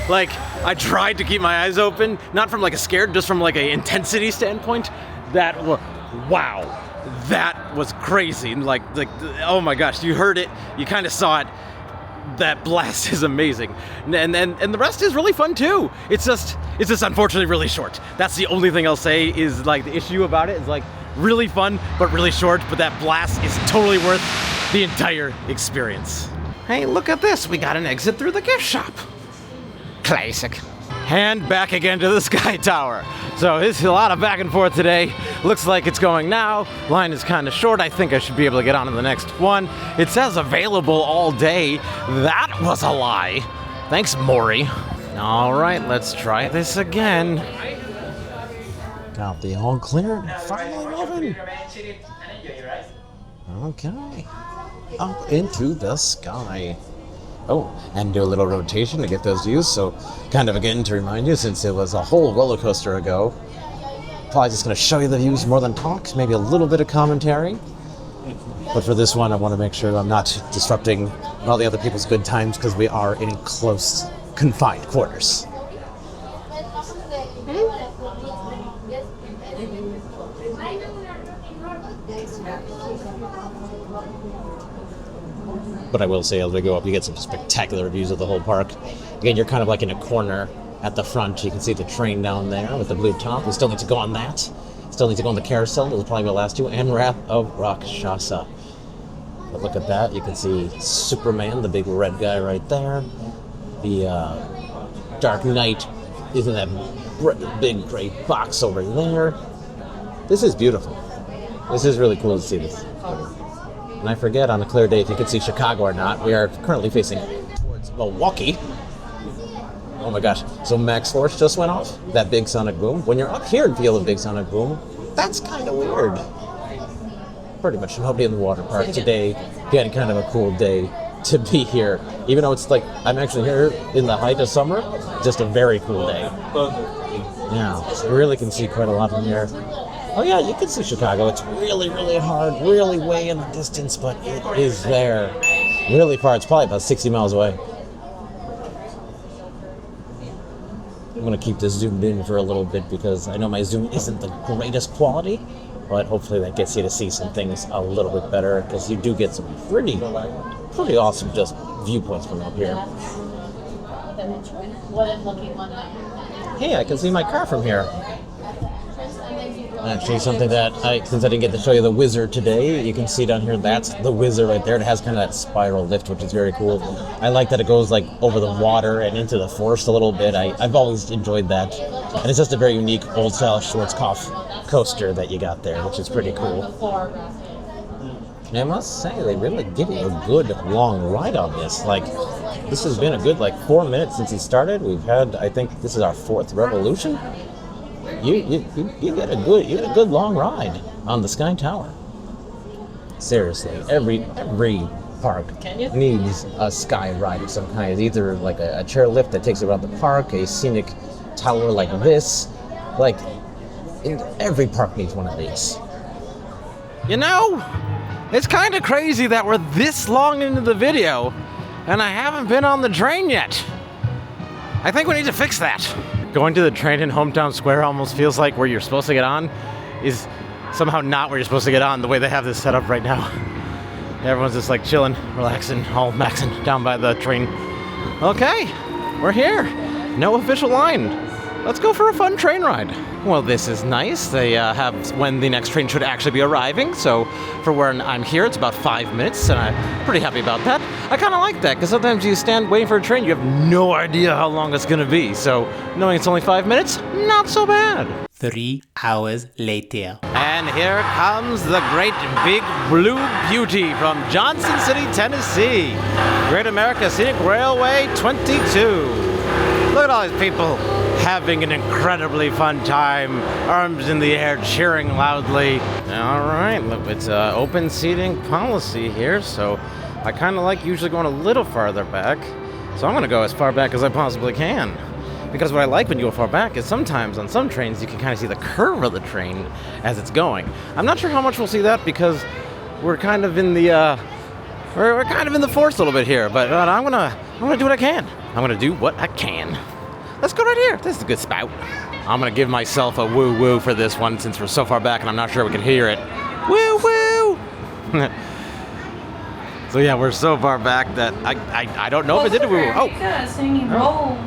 Like, I tried to keep my eyes open, not from like a scared, just from like an intensity standpoint. That wow, that was crazy. Like, oh my gosh, you heard it, you kind of saw it. That blast is amazing, and the rest is really fun too. It's just unfortunately really short. That's the only thing I'll say is like the issue about it is like really fun but really short. But that blast is totally worth the entire experience. Hey, look at this! We got an exit through the gift shop. Classic. And back again to the Sky Tower. So it's a lot of back and forth today. Looks like it's going now. Line is kind of short. I think I should be able to get on to the next one. It says available all day. That was a lie. Thanks, Maury. All right, let's try this again. Got the all clear. Finally moving. Okay. Up into the sky. Oh, and do a little rotation to get those views. So kind of again to remind you, since it was a whole roller coaster ago, probably just going to show you the views more than talk, maybe a little bit of commentary. But for this one, I want to make sure I'm not disrupting all the other people's good times because we are in close, confined quarters. But I will say, as we go up, you get some spectacular views of the whole park. Again, you're kind of like in a corner at the front. You can see the train down there with the blue top. We still need to go on that. Still need to go on the Carousel. Those will probably be the last two. And Wrath of Rakshasa. But look at that. You can see Superman, the big red guy right there. The Dark Knight is in that big gray box over there. This is beautiful. This is really cool to see this. And I forget on a clear day if you can see Chicago or not. We are currently facing towards Milwaukee. Oh my gosh. So Maxx Force just went off. That big sonic boom. When you're up here and feel a big sonic boom, that's kind of weird. Pretty much nobody in the water park today. Again, kind of a cool day to be here. Even though it's like, I'm actually here in the height of summer, just a very cool day. Yeah, you really can see quite a lot from here. Oh yeah, you can see Chicago. It's really, really hard, really way in the distance, but it is there. Really far. It's probably about 60 miles away. I'm going to keep this zoomed in for a little bit because I know my zoom isn't the greatest quality, but hopefully that gets you to see some things a little bit better because you do get some pretty awesome just viewpoints from up here. Hey, I can see my car from here. Actually, something that since I didn't get to show you the Whizzer today, you can see down here, that's the Whizzer right there. It has kind of that spiral lift, which is very cool. I like that it goes like over the water and into the forest a little bit. I've always enjoyed that. And it's just a very unique old-style Schwarzkopf coaster that you got there, which is pretty cool. And I must say, they really give you a good long ride on this. Like, this has been a good 4 minutes since he started. We've had, I think this is our 4th revolution. You get a good long ride on the Sky Tower. Seriously, every park needs a sky ride of some kind. It's either like a chairlift that takes you around the park, a scenic tower like this. Like, every park needs one of these. You know, it's kind of crazy that we're this long into the video and I haven't been on the train yet. I think we need to fix that. Going to the train in Hometown Square almost feels like where you're supposed to get on is somehow not where you're supposed to get on, the way they have this set up right now. Everyone's just like chilling, relaxing, all maxing down by the train. Okay, we're here. No official line. Let's go for a fun train ride. Well, this is nice. They have when the next train should actually be arriving. So for where I'm here, it's about 5 minutes, and I'm pretty happy about that. I kind of like that, because sometimes you stand waiting for a train, you have no idea how long it's going to be. So knowing it's only 5 minutes, not so bad. 3 hours later. And here comes the great big blue beauty from Johnson City, Tennessee. Great America Scenic Railway 22. Look at all these people having an incredibly fun time, arms in the air, cheering loudly. All right, look, it's open seating policy here, so I kind of like usually going a little farther back, so I'm going to go as far back as I possibly can. Because what I like when you go far back is sometimes on some trains you can kind of see the curve of the train as it's going. I'm not sure how much we'll see that because we're kind of in the we're kind of in the forest a little bit here, but I'm gonna do what I can. I'm gonna do what I can. Let's go right here. This is a good spout. I'm gonna give myself a woo-woo for this one since we're so far back and I'm not sure we can hear it. Woo-woo! So yeah, we're so far back that I don't know if it did a woo-woo. Oh! Singing role.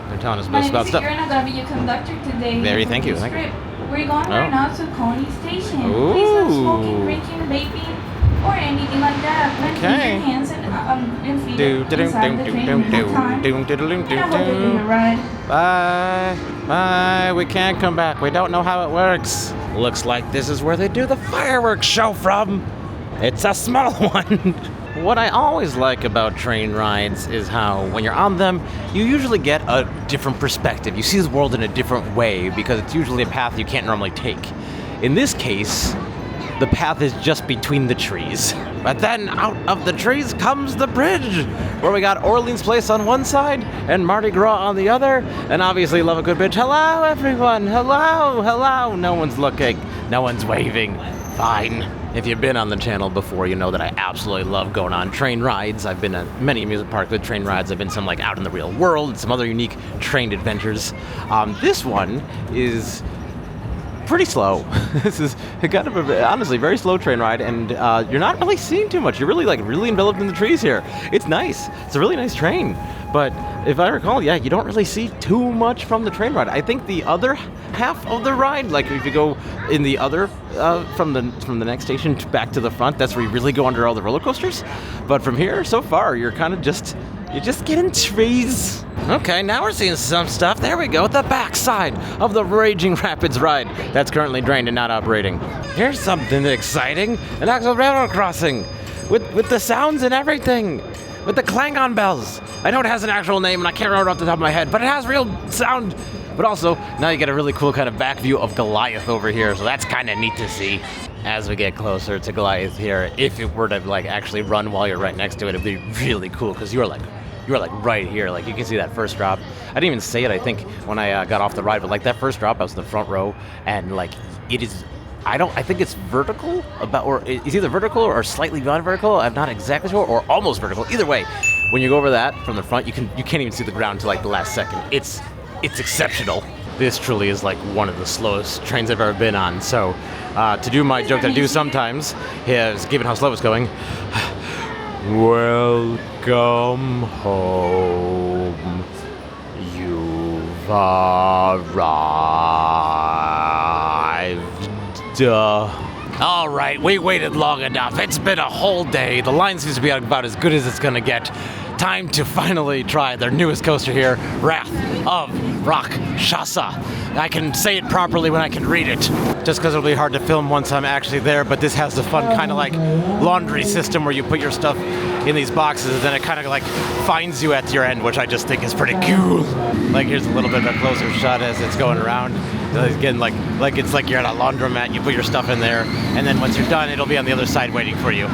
They're telling us My about name is stuff. Kira and I'm gonna be your conductor today. Very for thank you, this thank you. trip. We're going right now to Coney Station. Ooh. Please no smoking, drinking, vaping, or anything like that. Please Okay. use your hands and feet Do do do inside the do train do at do the time. do do do do And I hope you enjoy the do. ride. Bye. Bye. We can't come back. We don't know how it works. Looks like this is where they do the fireworks show from. It's a small one. What I always like about train rides is how when you're on them, you usually get a different perspective. You see the world in a different way because it's usually a path you can't normally take. In this case, the path is just between the trees. But then out of the trees comes the bridge, where we got Orleans Place on one side and Mardi Gras on the other. And obviously love a good bridge. Hello, everyone. Hello, hello. No one's looking. No one's waving. Fine. If you've been on the channel before, you know that I absolutely love going on train rides. I've been at many amusement parks with train rides. I've been some like out in the real world, some other unique train adventures. This one is pretty slow. This is kind of a, honestly, very slow train ride, and you're not really seeing too much. You're really enveloped in the trees here. It's nice. It's a really nice train. But if I recall, yeah, you don't really see too much from the train ride. I think the other half of the ride, like if you go in the other from the next station back to the front, that's where you really go under all the roller coasters. But from here, so far, you're kind of just getting trees. Okay, now we're seeing some stuff. There we go, the backside of the Raging Rapids ride that's currently drained and not operating. Here's something exciting, an actual railroad crossing with the sounds and everything, with the clang-on bells. I know it has an actual name and I can't remember off the top of my head, but it has real sound. But also, now you get a really cool kind of back view of Goliath over here, so that's kind of neat to see. As we get closer to Goliath here, if it were to like actually run while you're right next to it, it'd be really cool because you are like right here. Like you can see that first drop. I didn't even say it, I think, when I got off the ride, but like that first drop, I was in the front row, and like it is. I think it's vertical or it's either vertical or slightly beyond vertical. I'm not exactly sure, or almost vertical. Either way, when you go over that from the front, you can't even see the ground until like the last second. It's exceptional. This truly is like one of the slowest trains I've ever been on. So to do my joke that I do sometimes is, given how slow it's going, welcome home. You've arrived. All right, we waited long enough. It's been a whole day. The line seems to be about as good as it's gonna get. Time to finally try their newest coaster here, Wrath of Rakshasa. I can say it properly when I can read it, just because it'll be hard to film once I'm actually there, but this has the fun kind of like laundry system where you put your stuff in these boxes and then it kind of like finds you at your end, which I just think is pretty cool. Like here's a little bit of a closer shot as it's going around. Again, like it's like you're at a laundromat, you put your stuff in there, and then once you're done, it'll be on the other side waiting for you.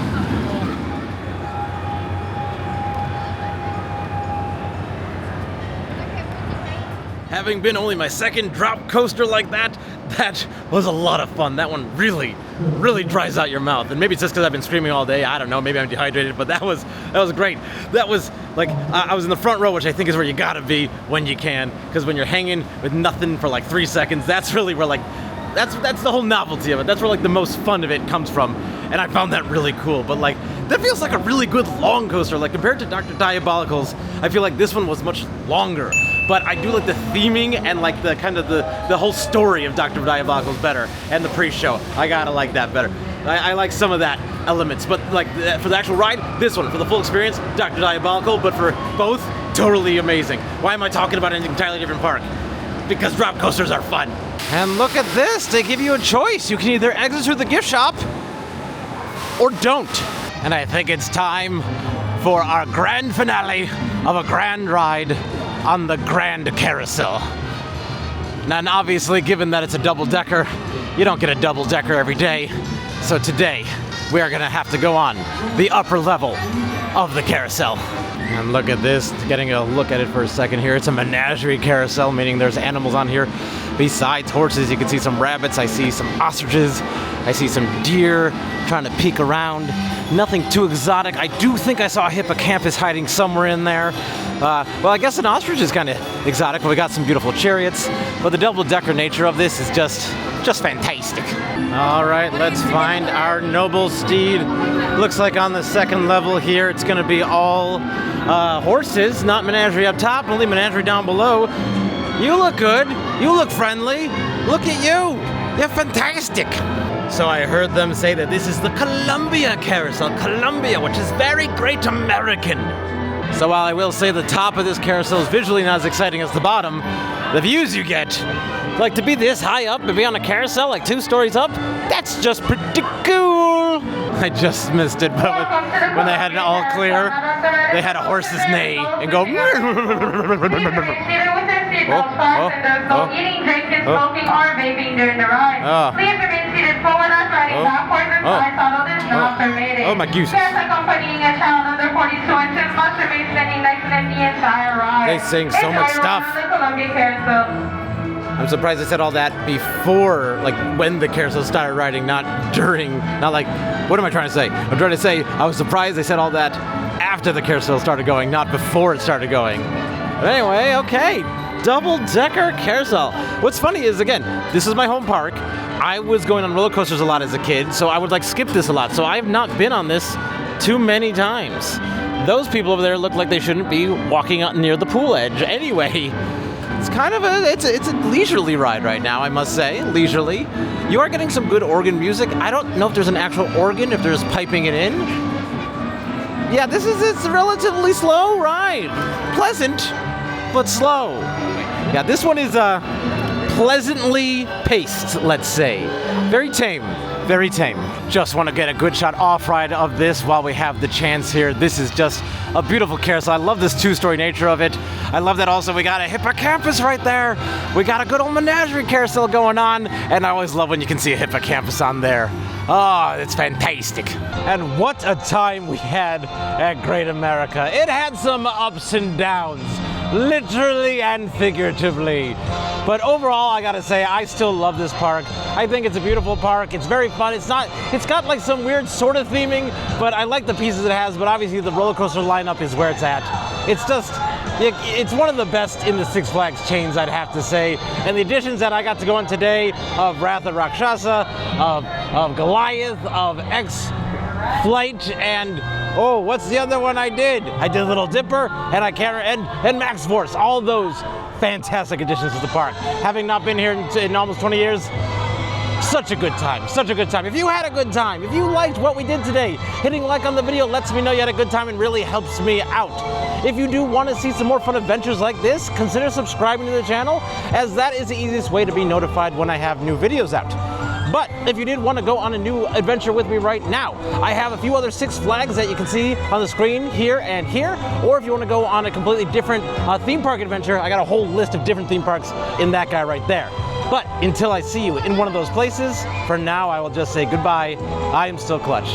Having been only my second drop coaster like that, that was a lot of fun. That one really dries out your mouth. And maybe it's just because I've been screaming all day. I don't know, maybe I'm dehydrated, but that was great. That was like, I was in the front row, which I think is where you gotta be when you can. Because when you're hanging with nothing for like 3 seconds, that's really where like, that's the whole novelty of it. That's where like the most fun of it comes from. And I found that really cool. But like, that feels like a really good long coaster. Like compared to Dr. Diabolical's, I feel like this one was much longer. But I do like the theming and like the kind of the whole story of Dr. Diabolical's better, and the pre-show. I gotta like that better. I like some of that elements, but like for the actual ride, this one, for the full experience, Dr. Diabolical, but for both, totally amazing. Why am I talking about an entirely different park? Because drop coasters are fun. And look at this, they give you a choice. You can either exit through the gift shop or don't. And I think it's time for our grand finale of a grand ride on the Grand Carousel. And obviously, given that it's a double-decker, you don't get a double-decker every day. So today, we are gonna have to go on the upper level of the carousel. And look at this, getting a look at it for a second here. It's a menagerie carousel, meaning there's animals on here. Besides horses, you can see some rabbits, I see some ostriches, I see some deer trying to peek around. Nothing too exotic. I do think I saw a hippocampus hiding somewhere in there. Well, I guess an ostrich is kind of exotic, but we got some beautiful chariots. But the double-decker nature of this is just fantastic. All right, let's find our noble steed. Looks like on the second level here, it's gonna be all horses, not menagerie up top, only menagerie down below. You look good. You look friendly. Look at you. You're fantastic. So I heard them say that this is the Columbia Carousel. Columbia, which is very great American. So while I will say the top of this carousel is visually not as exciting as the bottom, the views you get, like to be this high up and be on a carousel like 2 stories up, that's just pretty cool. I just missed it, but when they had an all clear, they had a horse's neigh and go. Eating, drinking, smoking, or vaping during the ride. Please remain seated forward as riding backwards and sides, although this is not permitted. Oh my goose. Guests accompanying a child under 42 inches must remain standing next to them the entire ride. They sing so much stuff. I'm surprised I said all that before, like when the carousel started riding, not during, not like, what am I trying to say? I'm trying to say I was surprised they said all that after the carousel started going, not before it started going. But anyway, okay. Double-decker carousel. What's funny is, again, this is my home park. I was going on roller coasters a lot as a kid, so I would like skip this a lot. So I've not been on this too many times. Those people over there look like they shouldn't be walking out near the pool edge. Anyway, it's kind of it's a leisurely ride right now, I must say, leisurely. You are getting some good organ music. I don't know if there's an actual organ, if there's piping it in. Yeah, it's a relatively slow ride. Pleasant, but slow. Yeah, this one is pleasantly paced, let's say. Very tame, very tame. Just want to get a good shot off ride of this while we have the chance here. This is just a beautiful carousel. I love this 2-story nature of it. I love that also we got a hippocampus right there. We got a good old menagerie carousel going on, and I always love when you can see a hippocampus on there. Oh, it's fantastic. And what a time we had at Great America. It had some ups and downs, literally and figuratively. But overall, I gotta say, I still love this park. I think it's a beautiful park. It's very fun. It's got like some weird sort of theming, but I like the pieces it has, but obviously the roller coaster lineup is where it's at. It's one of the best in the Six Flags chains, I'd have to say. And the additions that I got to go on today of Wrath of Rakshasa, of Goliath, of X-Flight, and oh, what's the other one I did? I did Little Dipper, and Maxx Force. All those fantastic additions to the park. Having not been here in almost 20 years, such a good time, such a good time. If you had a good time, if you liked what we did today, hitting like on the video lets me know you had a good time and really helps me out. If you do want to see some more fun adventures like this, consider subscribing to the channel, as that is the easiest way to be notified when I have new videos out. But if you did want to go on a new adventure with me right now, I have a few other Six Flags that you can see on the screen here and here. Or if you want to go on a completely different theme park adventure, I got a whole list of different theme parks in that guy right there. But until I see you in one of those places, for now I will just say goodbye. I am still Clutch.